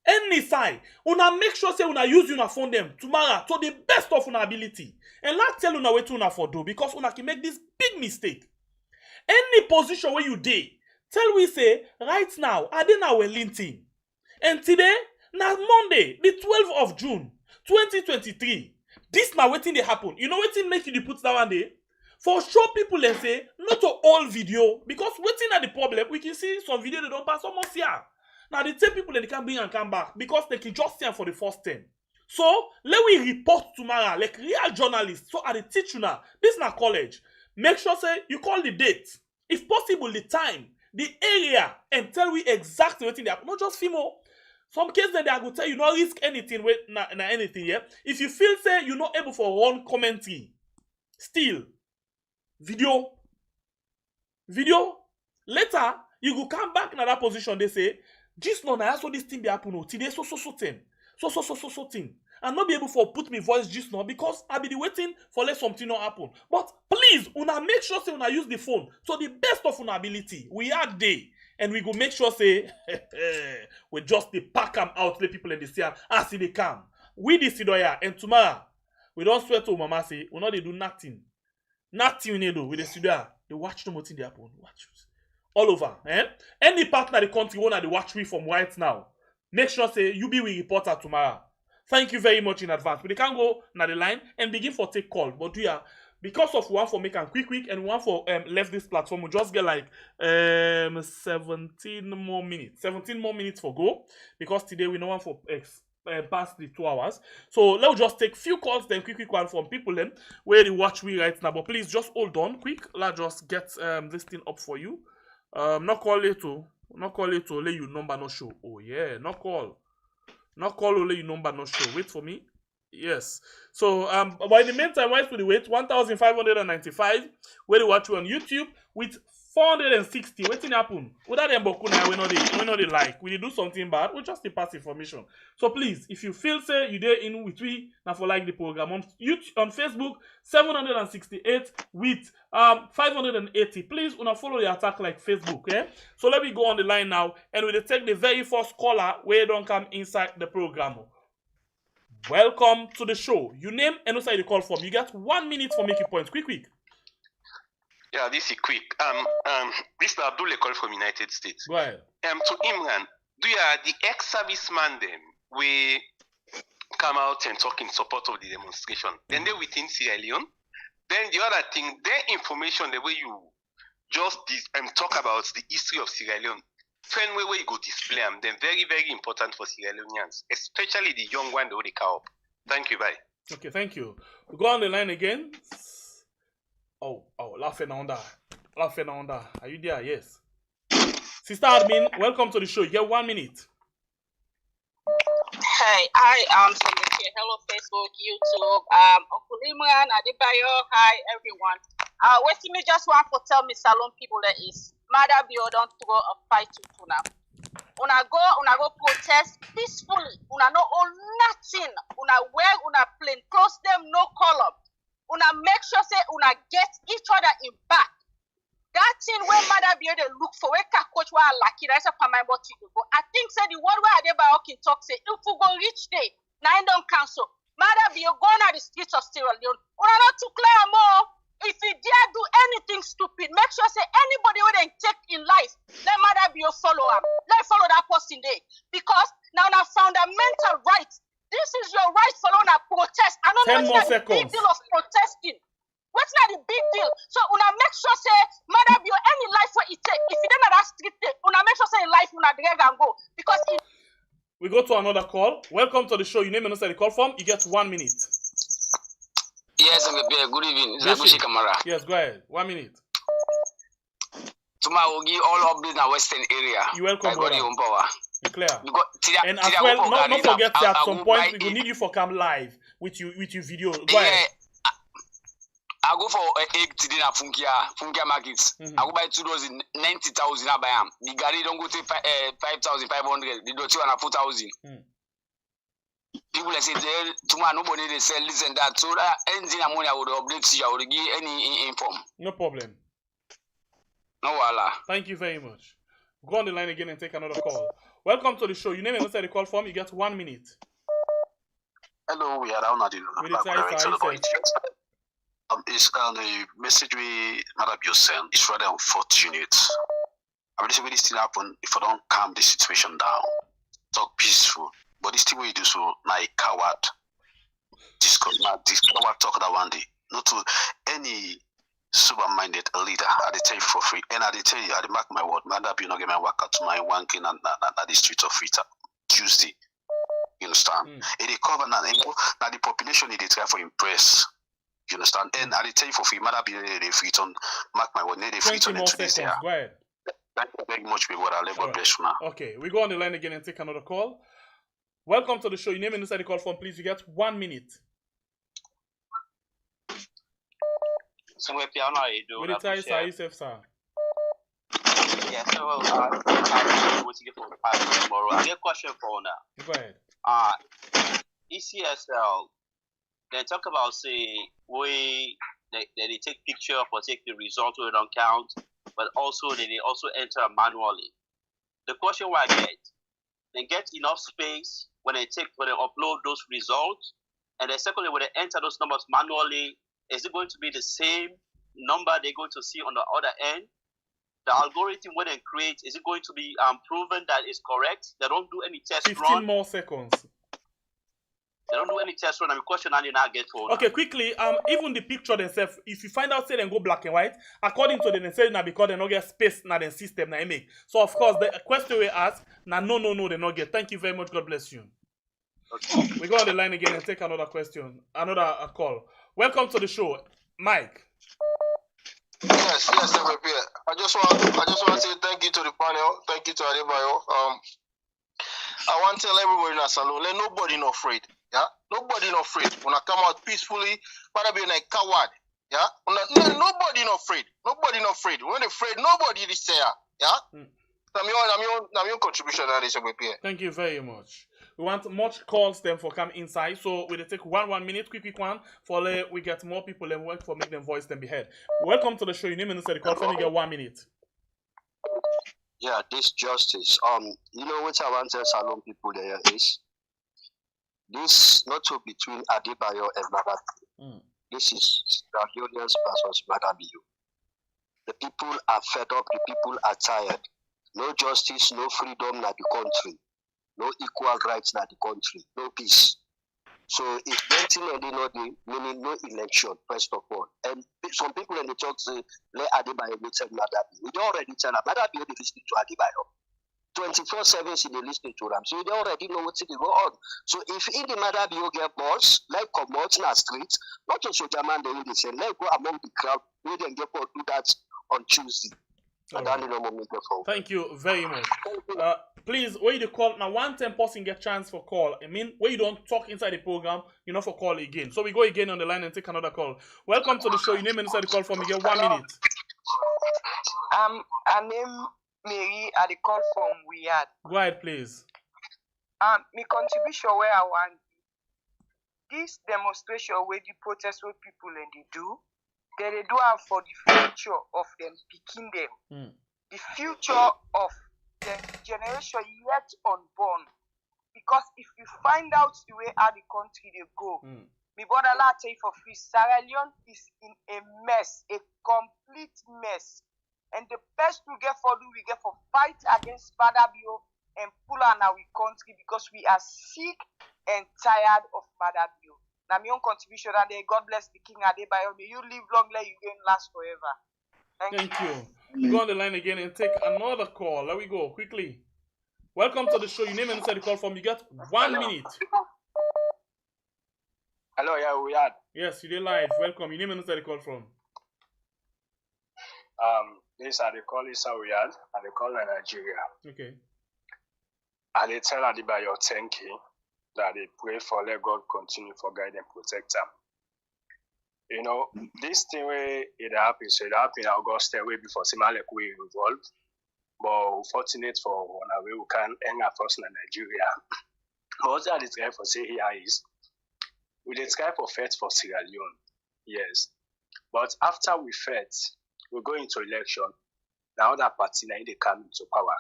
Any side. Una make sure say una use una phone them tomorrow to the best of una ability. And let's tell una what una for do because una can make this big mistake. Any position where you dey, tell we say right now, I dey na Wellington. And today, na Monday, the 12th of June, 2023. This now waiting they happen. You know waiting make you put that one day? For sure people they say not to all video because waiting at the problem we can see some video they don't pass almost here. Now the same people they can bring and come back because they can just see them for the first time. So let we report tomorrow like real journalists. So at the teach you now, this is not college. Make sure say you call the date, if possible the time, the area, and tell we exactly what they happen. Not just FIMO. Some cases then they are going to tell you not risk anything with anything, yeah. If you feel say you're not able for one commentary, still video. Later, you go come back in that position. They say, just no, I saw this thing be happen. Today, so thing. So thing. And not be able to put me voice just now because I be waiting for let something not happen. But please, una make sure say una use the phone. So the best of una ability, we are there. And we go make sure say we just the pack them out, let people in the sea as they come. We the Sidoya and tomorrow we don't swear to mama say we not they do nothing. Nothing we do with the Sidoya. They watch no more thing they happen. Watch all over. Any partner of the country wanna they watch me from right now. Make sure say you be we reporter tomorrow. Thank you very much in advance. But they can go na the line and begin for take call. But we are because of one for make and quick and one for left this platform, we just get like 17 more minutes for go because today we know one for past the 2 hours. So let's just take few calls then quick one from people then where they watch me right now. But please just hold on quick. Let's just get this thing up for you. Not call it to Not call it to let you number no show. Oh yeah, not call. Not call only you number no show. Wait for me. Yes. So but in the meantime, why should we wait? 1,595. Where you watch you on YouTube with 460. Waiting happen. Without them bokuna, we know they like. We do something bad. We just pass information. So please, if you feel say you there in with we now for like the program on YouTube, on Facebook 768 with 580. Please una follow the attack like Facebook. Okay. So let me go on the line now and we'll take the very first caller where don't come inside the program. Welcome to the show. You name and also the call from. You got 1 minute for making points. Quick. Yeah, this is quick. This is Abdul call from United States. Go ahead. To Imran, do you are the ex-serviceman them we come out and talk in support of the demonstration? Then they within Sierra Leone. Then the other thing, their information, the way you just talk about the history of Sierra Leone, friend way you go display them, then very, very important for Sierra Leoneans, especially the young one that they call up. Thank you, bye. Okay, thank you. We go on the line again. Oh, Lafenanda. Are you there? Yes. Sister Admin, welcome to the show. You get 1 minute. Hi, I am Secretary. Hello, Facebook, YouTube. Uncle Imran, Adebayor. Hi, everyone. Wait me just want to tell me Salon people that is Maada don't throw a fight to Tuna. Una go protest peacefully. Una no own nothing. Una wear una plain clothes them no color. Una make sure say una get each other in back. That thing where Maada they look for where coach wa lucky that's a permanent to go. I think say the word where Adebayor can talk say if we go reach day, nine don't cancel. Maada go on the streets of Sierra Leone. Una not to clear more. If you dare do anything stupid, make sure say anybody who they take in life, let Maada follow him. Let follow that person there. Because now fundamental right. This is your right for una protest. I don't know what's the big deal of protesting. What's not the big deal? So una make sure say Maada any life what it take. If you don't know that street day, una make sure say life una drag and go. Because we go to another call. Welcome to the show. You name and say the call from. You get 1 minute. Yes, good evening. This is Agushi Kamara. Yes, go ahead. 1 minute. Tomorrow we'll give all updates in the Western area. You're welcome, brother. You're clear. And as well, not forget that at some point we will need you for come live with your video. Go ahead. I go for egg today na Funkia markets. I go buy 2,090,000. I buy them. The Gary don't go to 5,500. The Doti one 4,000. People say tomorrow nobody they sell this and that. So that anything I'm money I would update you. I would give any inform. No problem. No wala. Thank you very much. Go on the line again and take another call. Welcome to the show. You name and say the call from. You get 1 minute. Hello, we are down at the it's the message we Maada sent is rather unfortunate. I mean, this really still happen if I don't calm the situation down. Talk peaceful. But this thing we do so now a coward. This coward talk that one day. Not to any super-minded leader. I tell you for free. And I tell you, I mark my word, Maada not get my work out to my wanking and the street of Rita Tuesday. You understand? It is cover now the population they try for impress. You understand? And I tell you for free, Maada they free on mark my word, they free on today's year. Go ahead. Thank you very much, people. God bless you now. Okay, we go on the line again and take another call. Welcome to the show. Your name and inside the call phone, please. You get 1 minute. So we piano do. With the ties, sir. Yeah, so I'm waiting for tomorrow. I get a question for now. Go ahead. ECSL, they talk about say they take picture or take the result we don't count, but also they also enter manually. The question I get, they get enough space when they upload those results, and then secondly when they enter those numbers manually, is it going to be the same number they're going to see on the other end? The algorithm when they create, is it going to be proven that it's correct? They don't do any test 15 run. more seconds. They don't do any test run. I'm questioning now get for. Okay, quickly. Even the picture themselves, if you find out say they go black and white, according to them, say now because they not get space now the system now make. So of course the question we ask now no they not get. Thank you very much. God bless you. Okay. We go on the line again and take another question, another call. Welcome to the show, Mike. Yes, MFP. I just want to say thank you to the panel. Thank you to Adebayor. I want to tell everybody in a salon, let nobody not afraid. Yeah, nobody not afraid. When I come out peacefully, but be like coward. Yeah, nobody not afraid. Nobody not afraid. When afraid, nobody is there. Yeah. I'm your contribution on this MFP. Thank you very much. We want much calls them for come inside, so we'll take one minute, quick one, for we get more people and work for make them voice them be heard. Welcome to the show. Your name and the call from you get 1 minute. Yeah, this justice. You know what I want to tell Salon people there is this not so between Adebayor and Maada. This is Regionalism versus Maada. The people are fed up, the people are tired. No justice, no freedom in the country. No equal rights in the country. No peace. So if 1990 meaning no election, first of all. And some people in the talk say, let Adebayor tell Maada. We don't already tell them. Maada they listening to Adebayor. 24/7 they listening to them. So they already know what's going on. So if in the Maada get boss, like come out in the street, not just soldier man they will say, let go among the crowd, we then get to do that on Tuesday. Thank you very much. Please, where you call now, 110 person get chance for call. I mean, where you don't talk inside the program, you know, for call again. So we go again on the line and take another call. Welcome to the show. Your name inside the call from you get 1 minute. I name Mary at the call from Riyadh. Go ahead, please. My contribution where I want this demonstration where the protest with people and they do it for the future of them picking them. The future of the generation yet unborn. Because if you find out the way how the country they go, my brother la tell you for free, Sierra Leone is in a mess, a complete mess. And the best we get for fight against Adebayor and pull on our country because we are sick and tired of Adebayor. Now my own contribution and God bless the King Adebayor. May you live long, let you gain last forever. Thank you. We go on the line again and take another call. Let we go quickly. Welcome to the show. Your name and the call from. You got 1 minute. Hello, yeah, we are. Yes, you did live. Welcome. Your name and the call from. This are the call is Riyadh, and the call in Nigeria. Okay. And they tell Adebayor thank you that they pray for let God continue for guide and protect them. You know, this thing where it happened, so it happened in August way before Simalek we involved. But fortunate for one way we can end up first in Nigeria. What I describe for say here is we describe for faith for Sierra Leone. Yes. But after we fought, we go into election. Now that party now they come into power.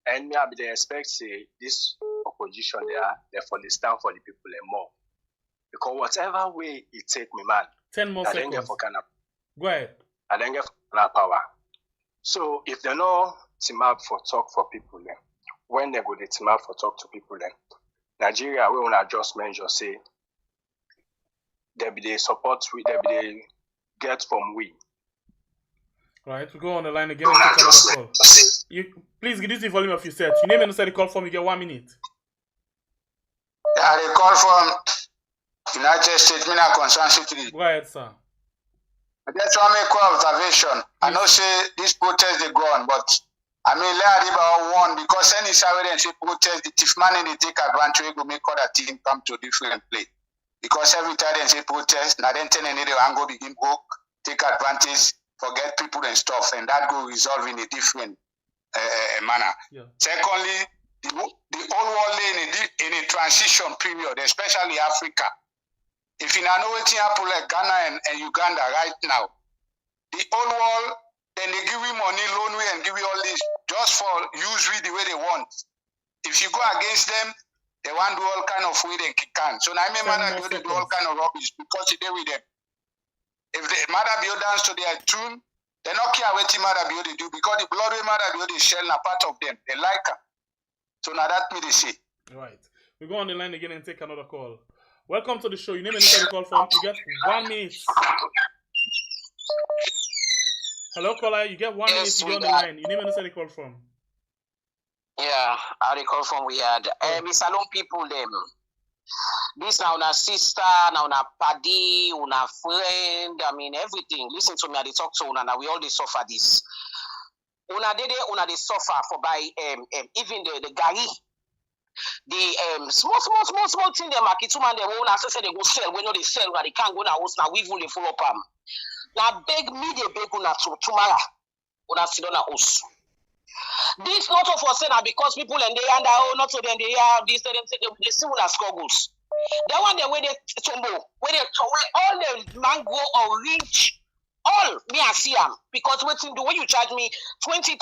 And maybe they expect say this opposition they for the stand for the people and more. Because whatever way it take me, man, 10 more seconds. Go ahead. I then get for power. So if they know team up for talk for people, then when they go to team up for talk to people, then Nigeria we want adjustment just say there be the support we there be the get from we. Right, we go on the line again and take another call. Please reduce the volume of your set. Your name and the call from you get 1 minute. Yeah, they call from United States, Mina Concern City. Go ahead, sir. I just want to make one observation. I know say this protest they go on, but I mean let Adebayor won because any Saturday say protest, the thief man they take advantage go make other team come to different play. Because every time they say protest, now then 10 and they go begin work, take advantage, forget people and stuff, and that go resolve in a different manner. Yeah. Secondly, the whole world in a transition period, especially Africa. If you know what happen like Ghana and Uganda right now, the whole world, then they give you money, loan way, and give you all this just for use the way they want. If you go against them, they want to do all kind of way they can. So now I mean, they do all kind of rubbish because they with them. If the Adebayor dance to their tune, they don't care what Adebayor they do because the blood way Adebayor they shell a part of them. They like her. So now that me they say. Right. We go on the line again and take another call. Welcome to the show. Your name and the call from. You get 1 minute. Hello, caller. You get 1 minute to be on the line. Your name and the call from. Yeah, I call from Riyadh. Salon people them. This now una sister, now una paddy, una friend, I mean everything. Listen to me, I dey talk to una, now we all dey suffer this. Una dey suffer for by even the gari. The small thing them market two man them una say they go sell. We know they sell, but they can't go now house now we will follow up am. Now beg me they beg una tomorrow. Una sit down house. This not for say now because people and they under not so then they have this they see una struggles. The one the way they tumble, where they all the mango orange, all me I see them because waiting the way you charge me 20,000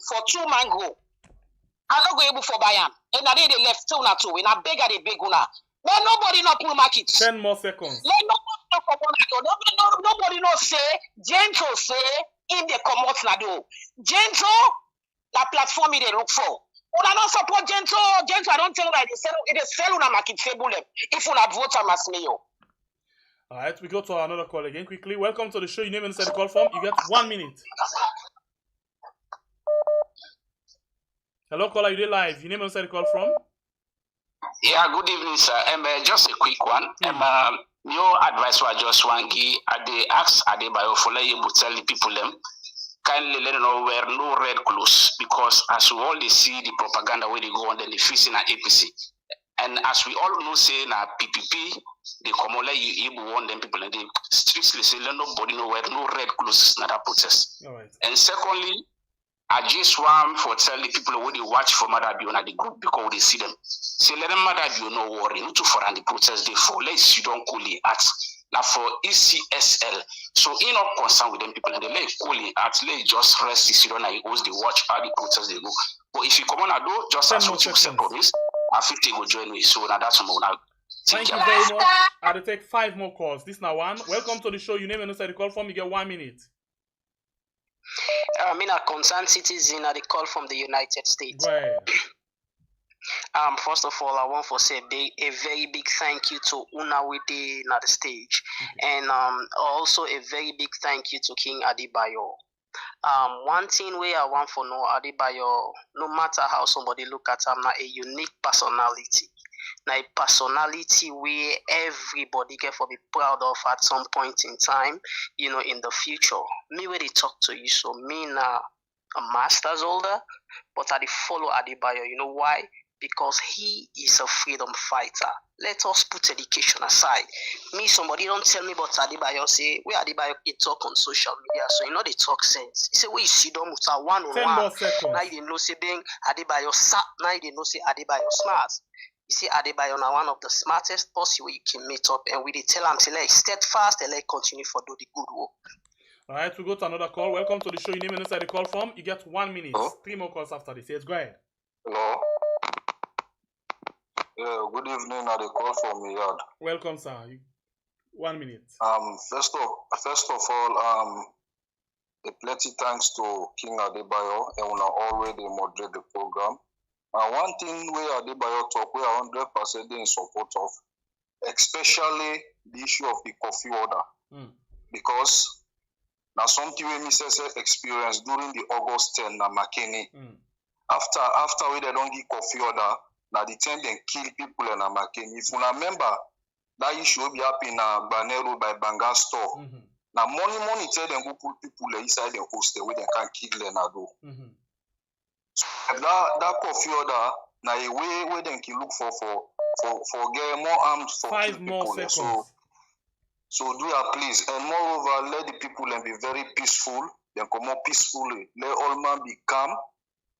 for 2 mango. I'm not going able for buy them. And I they left still not two. And I beg at the big una. But nobody not pull market. 10 more seconds. Nobody not say gentle say in the commot na do. Gentle la platform they look for. Una not support gentle. Gentle I don't tell right. They sell una market table them. If una vote am as me yo. All right, we go to another call again quickly. Welcome to the show. Your name inside the call form. You get 1 minute. Hello, caller. You dey live. Your name inside the call from? Yeah, good evening, sir. Just a quick one. Your advice was just one key. I ask Adebayor for you to tell the people them kindly let them know wear no red clothes because as we all see the propaganda where they go on then the facing at APC. And as we all know, say na PPP, they come on like you want them people and they strictly say let nobody know wear no red clothes na that protest. All right. And secondly, I just want for tell the people who they watch for Maada on the group because they see them. Say let them Maada no worry, not to for the protest they for let's you don't call it at now for ECSL. So in not concern with them people and they let call it at let just rest if you don't know they watch how the protest they go. But if you come on and do just as what you said promise, I think they will join me. So now that's more now. Thank you very much. I'll take 5 more calls. This now one. Welcome to the show. Your name and inside the call form. You get 1 minute. I mean, a concerned citizen at the call from the United States. Right. First of all, I want to say a very big thank you to Una Wide at the stage, and also a very big thank you to King Adebayor. One thing where I want for know Adebayor, no matter how somebody look at him, a unique personality. Now a personality where everybody can be proud of at some point in time, you know, in the future. Me where they talk to you, so me now a master's holder, but I follow Adebayor. You know why? Because he is a freedom fighter. Let us put education aside. Me, somebody don't tell me about Adebayor, say, where Adebayor they talk on social media, so you know they talk sense. He say, where you see them with a one-on-one. Now you know say being Adebayor sat, now you know say Adebayor smart. You see Adebayor now one of the smartest person you can meet up, and we dey tell him till like steadfast and like continue for do the good work. All right, we go to another call. Welcome to the show. Your name and inside the call form. You get 1 minute. Hello? 3 more calls after this. Yes, go ahead. Hello. Yeah, good evening. I call from Yard. Welcome, sir. 1 minute. First of all, a plenty thanks to King Adebayor and una already moderate the program. One thing where Adebayor talk, we are 100% in support of, especially the issue of the coffee order, because now something we miss experience during the August 10 na Makeni. After we they don't give coffee order, now the time they kill people in Makeni. If you remember, that issue will be up in Banero by Banga store. Now money tell them go put people inside the hostel where they can kill them now do. So that coffee order now a way where they can look for get more arms for 5 more people. seconds. So do that please. And moreover, let the people be very peaceful. Then come more peacefully. Let all man be calm.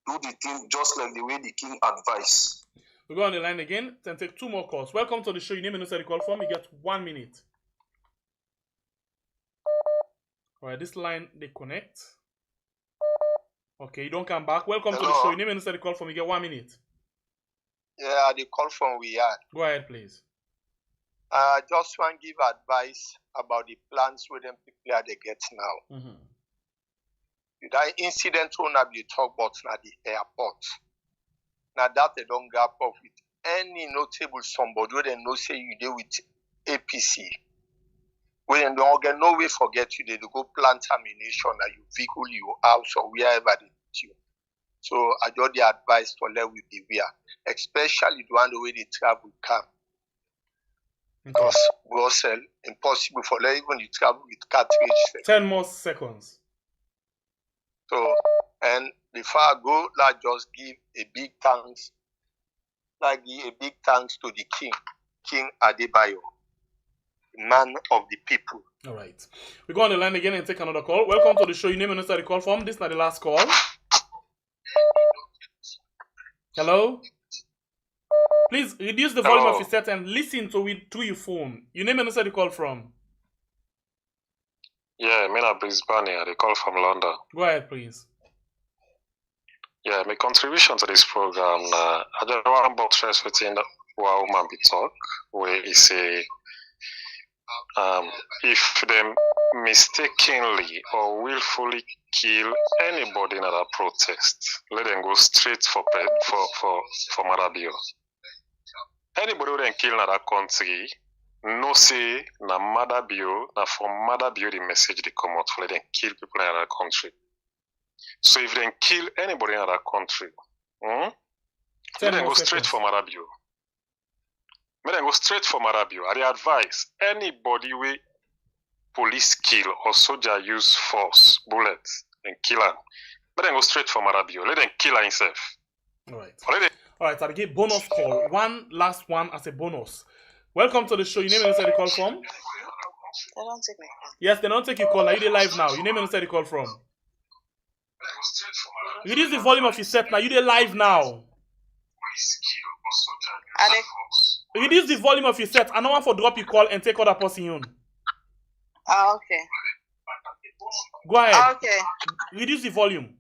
Do the thing just like the way the king advised. We go on the line again and take 2 more calls. Welcome to the show. Your name and inside the call form. You get 1 minute. All right, this line they connect. Okay, you don't come back. Welcome to the show. Your name and inside the call form. You get 1 minute. Yeah, the call from we had. Go ahead, please. Just want to give advice about the plans with them people they get now. That incident will not be talk about at the airport. Now that they don't gap up with any notable somebody where they know say you deal with APC. When they don't get no way forget you, they go plant ammunition at your vehicle, your house, or wherever they put you. So I got the advice to let we beware, especially the one the way they travel come. because Brussels impossible for them even you travel with cartridge. 10 more seconds. So, and before I go, let's just give a big thanks. Give a big thanks to the King Adebayor, the man of the people. All right. We go on the line again and take another call. Welcome to the show. Your name and answer the call from. This is not the last call. Hello? Please reduce the volume of your set and listen to it through your phone. Your name and answer the call from. Yeah, I'm in Brisbane. I call from London. Go ahead, please. Yeah, my contribution to this program, I just want to stress within what woman be talk, where he say, if them mistakenly or willfully kill anybody in that protest, let them go straight for Maada. Anybody who then kill in that country, no say na Maada, na from Maada the message they come out for let them kill people in that country. So if they kill anybody in that country, let them go straight for Maada. Let them go straight for Maada. I advise anybody we police kill or soldier use force, bullets, and kill him. Let them go straight for Maada. Let them kill himself. All right. All right, I'll give bonus call. One last one as a bonus. Welcome to the show. Your name and answer the call from? They don't take my call. Yes, they don't take your call. Are you live now? Your name and answer the call from? Reduce the volume of your set now. You there live now. Reduce the volume of your set. I don't want for drop your call and take other person on. Okay. Go ahead. Okay. Reduce the volume.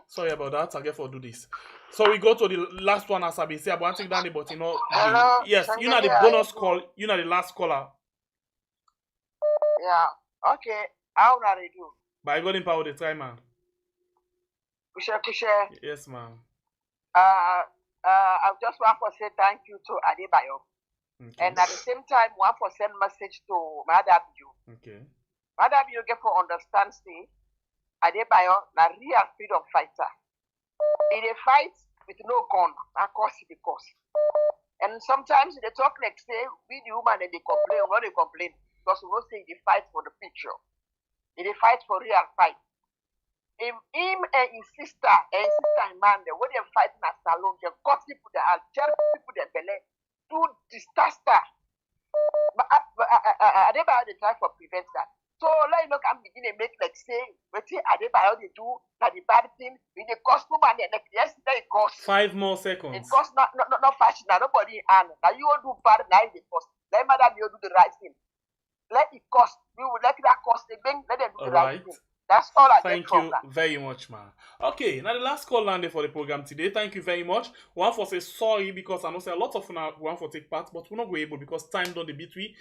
Sorry about that. I'll get for do this. So we go to the last one as I've been saying. But I think Danny, but you know. Hello. Yes, you know the bonus call. You know the last caller. Yeah. Okay. How do I do? By golden power the try, man. Kushe. Yes, ma'am. I just want to say thank you to Adebayor. Okay. And at the same time, want to send message to Maada. Okay. Maada get for understand say Adebayor na real freedom fighter. He dey fight with no gun, because. And sometimes they talk like say we the woman and they complain, not they complain because we don't say they fight for the picture. They fight for real fight. Him and his sister and man, when they fight in a salon, they cut people that are tear people their belly, do disaster. But Adebayor they try for prevent that. So let you look and begin to make like say, what Adebayor they do, that the bad thing, when they cost woman and yesterday it cost 5 more seconds. It cost not fashion, nobody and now you will do bad now it cost. Let Maada do the right thing. Let it cost. We will let that cost again, let them do the right thing. That's all I Thank get from that. you very much, man. Okay, now the last call landed for the program today. Thank you very much. One for say sorry because I know say a lot of one for take part, but we're not going able because time done the between.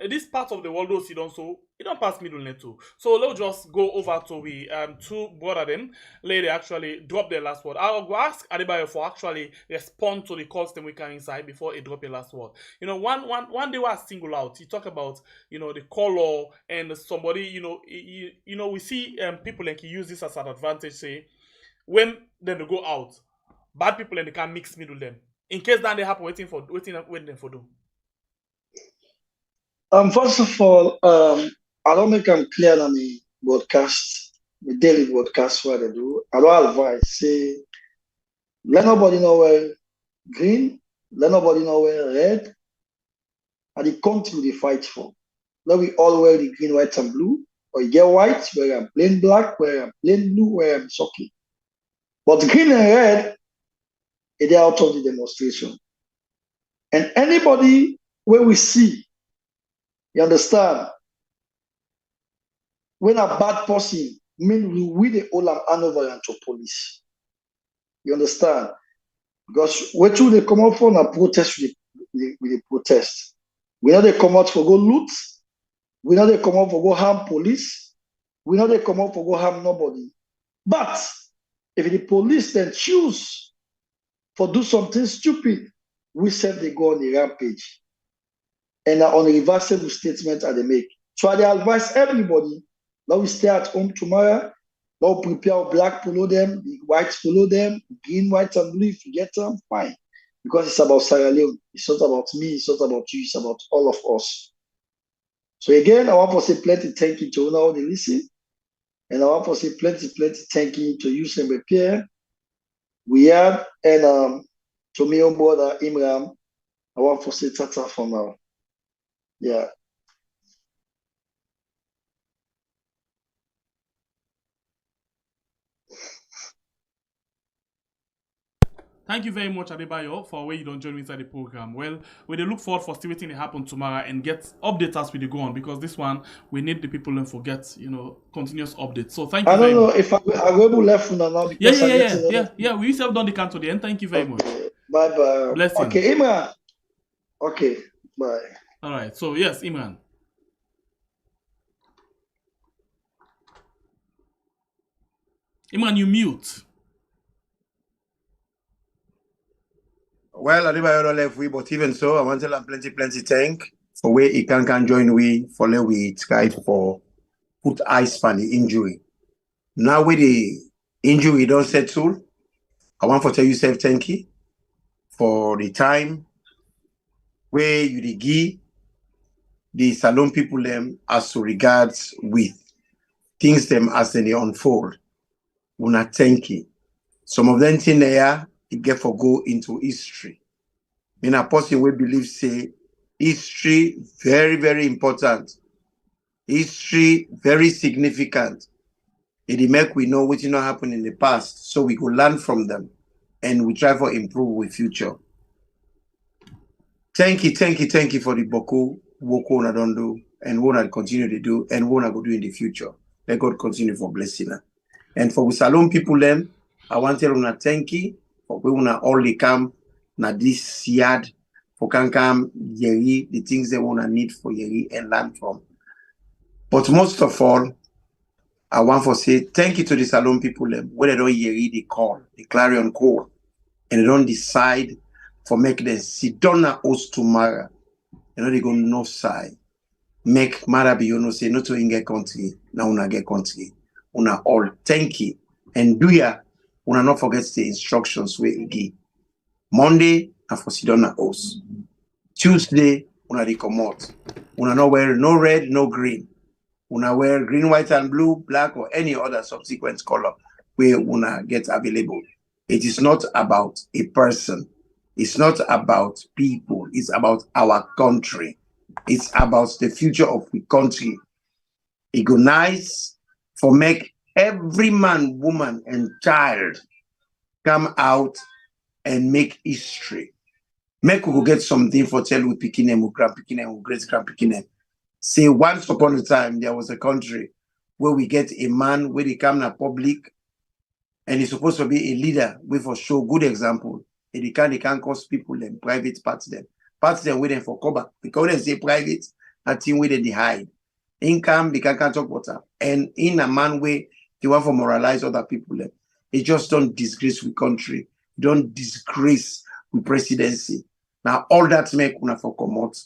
This part of the world those you don't so it don't pass middle net too. So let's just go over to we two brother them. Lady actually drop their last word. I'll go ask Adebayor for actually respond to the calls that we can inside before it drop your last word. You know, one day was single out. You talk about the color and somebody we see people like use this as an advantage. Say when they go out, bad people and they can mix middle them. In case that they happen, waiting them for them. First of all, I don't make them clear on the broadcast, the daily broadcast what they do. I don't advise say let nobody know where green, let nobody know where red, and the country they fight for. Let we all wear the green, white, and blue, or you get white, where I'm plain black, where I'm plain blue, where I'm sucking. But green and red, they're out of the demonstration. And anybody where we see, you understand, when a bad person, mean we the all hand over into police. You understand? Because where they come out for a protest with the protest. We know they come out for go loot. We know they come out for go harm police. We know they come out for go harm nobody. But if the police then choose for do something stupid, we said they go on the rampage. And on a reversible statement that they make. So I advise everybody, now we stay at home tomorrow, now prepare black follow them, the white follow them, green, white, and blue, if you get them, fine. because it's about Sierra Leone. It's not about me, it's not about you, it's about all of us. So again, I want to say plenty thank you to all the listen. And I want to say plenty thank you to you, Sembe Pierre, Weird, and to me on board Imram. I want to say tata for now. Yeah. Thank you very much, Adebayor, for where you don't join me inside the program. Well, we look forward for still waiting to happen tomorrow and get updates as we go on, because this one we need the people to forget, continuous updates. So thank you. I don't know if I'm able to left now because yeah. We have done the count to the end. Thank you very much. Bye. Blessings. Okay, Imran. Okay, bye. All right. So yes, Imran. Imran, you mute. Well, Adebayor don't left we, but even so, I want to tell him plenty thank for where he can join we for let we try for put eyes for the injury. Now with the injury don't settle, I want to tell you thank you for the time where you give the Salon people them as to regards with things them as they unfold. Una thank you. Some of them thing there it get for go into history. In a person we believe say history very important. History very significant. It make we know what not happen in the past, so we could learn from them and we try for improve with future. Thank you for the Boko Woko na don't do and what I continue to do and what I go do in the future. Let God continue for blessing her. And for Salon people them, I want to tell thank you for we wanna all the come na this yard for can come yeri the things they wanna need for yeri and learn from. But most of all, I want to say thank you to the Salon people them when they don't yeri the call, the clarion call, and they don't decide for make them sit down na host tomorrow. They go north side. Make Maada say not to get country, now una get country. Una all thank you. And do ya una not forget the instructions we give. Monday and for sit down na host. Tuesday una dey comot. Una not wear no red, no green. Una wear green, white, and blue, black, or any other subsequent color where una get available. It is not about a person. It's not about people. It's about our country. It's about the future of the country. It go nice for make every man, woman, and child come out and make history. Make we go get something for tell with Pikinem, with Grand Pikinem, with Great Grand Pikinem. Say once upon a time there was a country where we get a man where he come na public and he's supposed to be a leader. We for show good example. And they can't cause people them private parts them waiting for cover because they say private, a thing where they hide. Income they can't talk about that. And in a man way they want to moralize other people them. It just don't disgrace with country, don't disgrace with presidency. Now all that make una for come out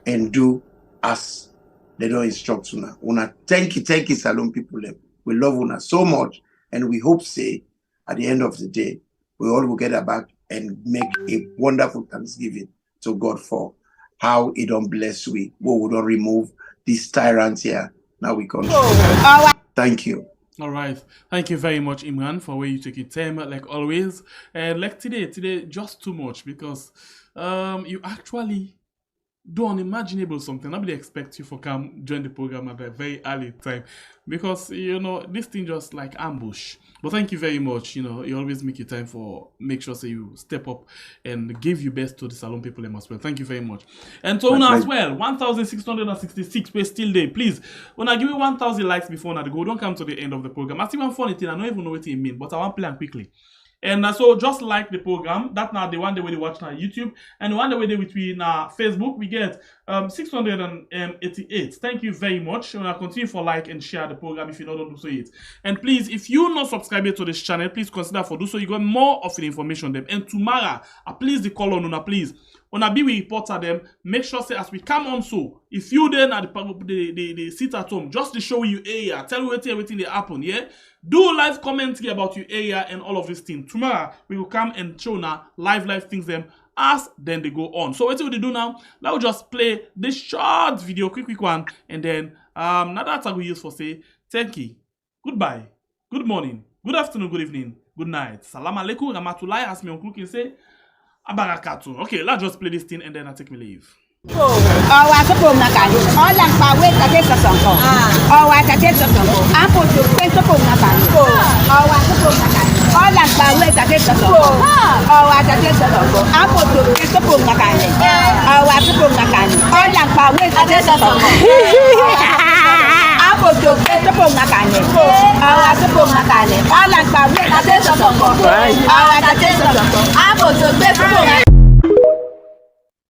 and do as they don't instruct una. Una thank you, Salon people them. We love una so much, and we hope say at the end of the day we all will get back and make a wonderful Thanksgiving to God for how He don't bless we don't remove this tyrant here. Now we can. Thank you. All right. Thank you very much, Imran, for where you take your time, like always. And like today just too much because you actually do unimaginable something. Nobody expects you for come join the program at a very early time because this thing just like ambush. But thank you very much. You always make your time for make sure you step up and give your best to the Salon people as well. Thank you very much. And to Una as well, 1,666 we're still there. Please, Una give me 1,000 likes before Una go. Don't come to the end of the program. I see one funny thing. I don't even know what it means, but I want to plan quickly. And so just like the program, that's now the one day we watch on YouTube, and the one day we between Facebook, we get 688. Thank you very much. And I'll continue for like and share the program if you don't do so yet. And please, if you're not subscribed to this channel, please consider for do so. You got more of the information them. And tomorrow, please the call on Una, please. When I be we reporter them, make sure say as we come on so if you then at the sit at home, just to show you area, tell you everything they happen, yeah? Do live commentary about your area and all of these things. Tomorrow we will come and show now live things them as then they go on. So what we do now? Now we just play this short video, quick one, and then now that's what we use for say thank you, goodbye, good morning, good afternoon, good evening, good night, salam alaikum, ramatullah, as my uncle can say, abarakatu. Okay, let's just play this thing and then I take me leave. Right.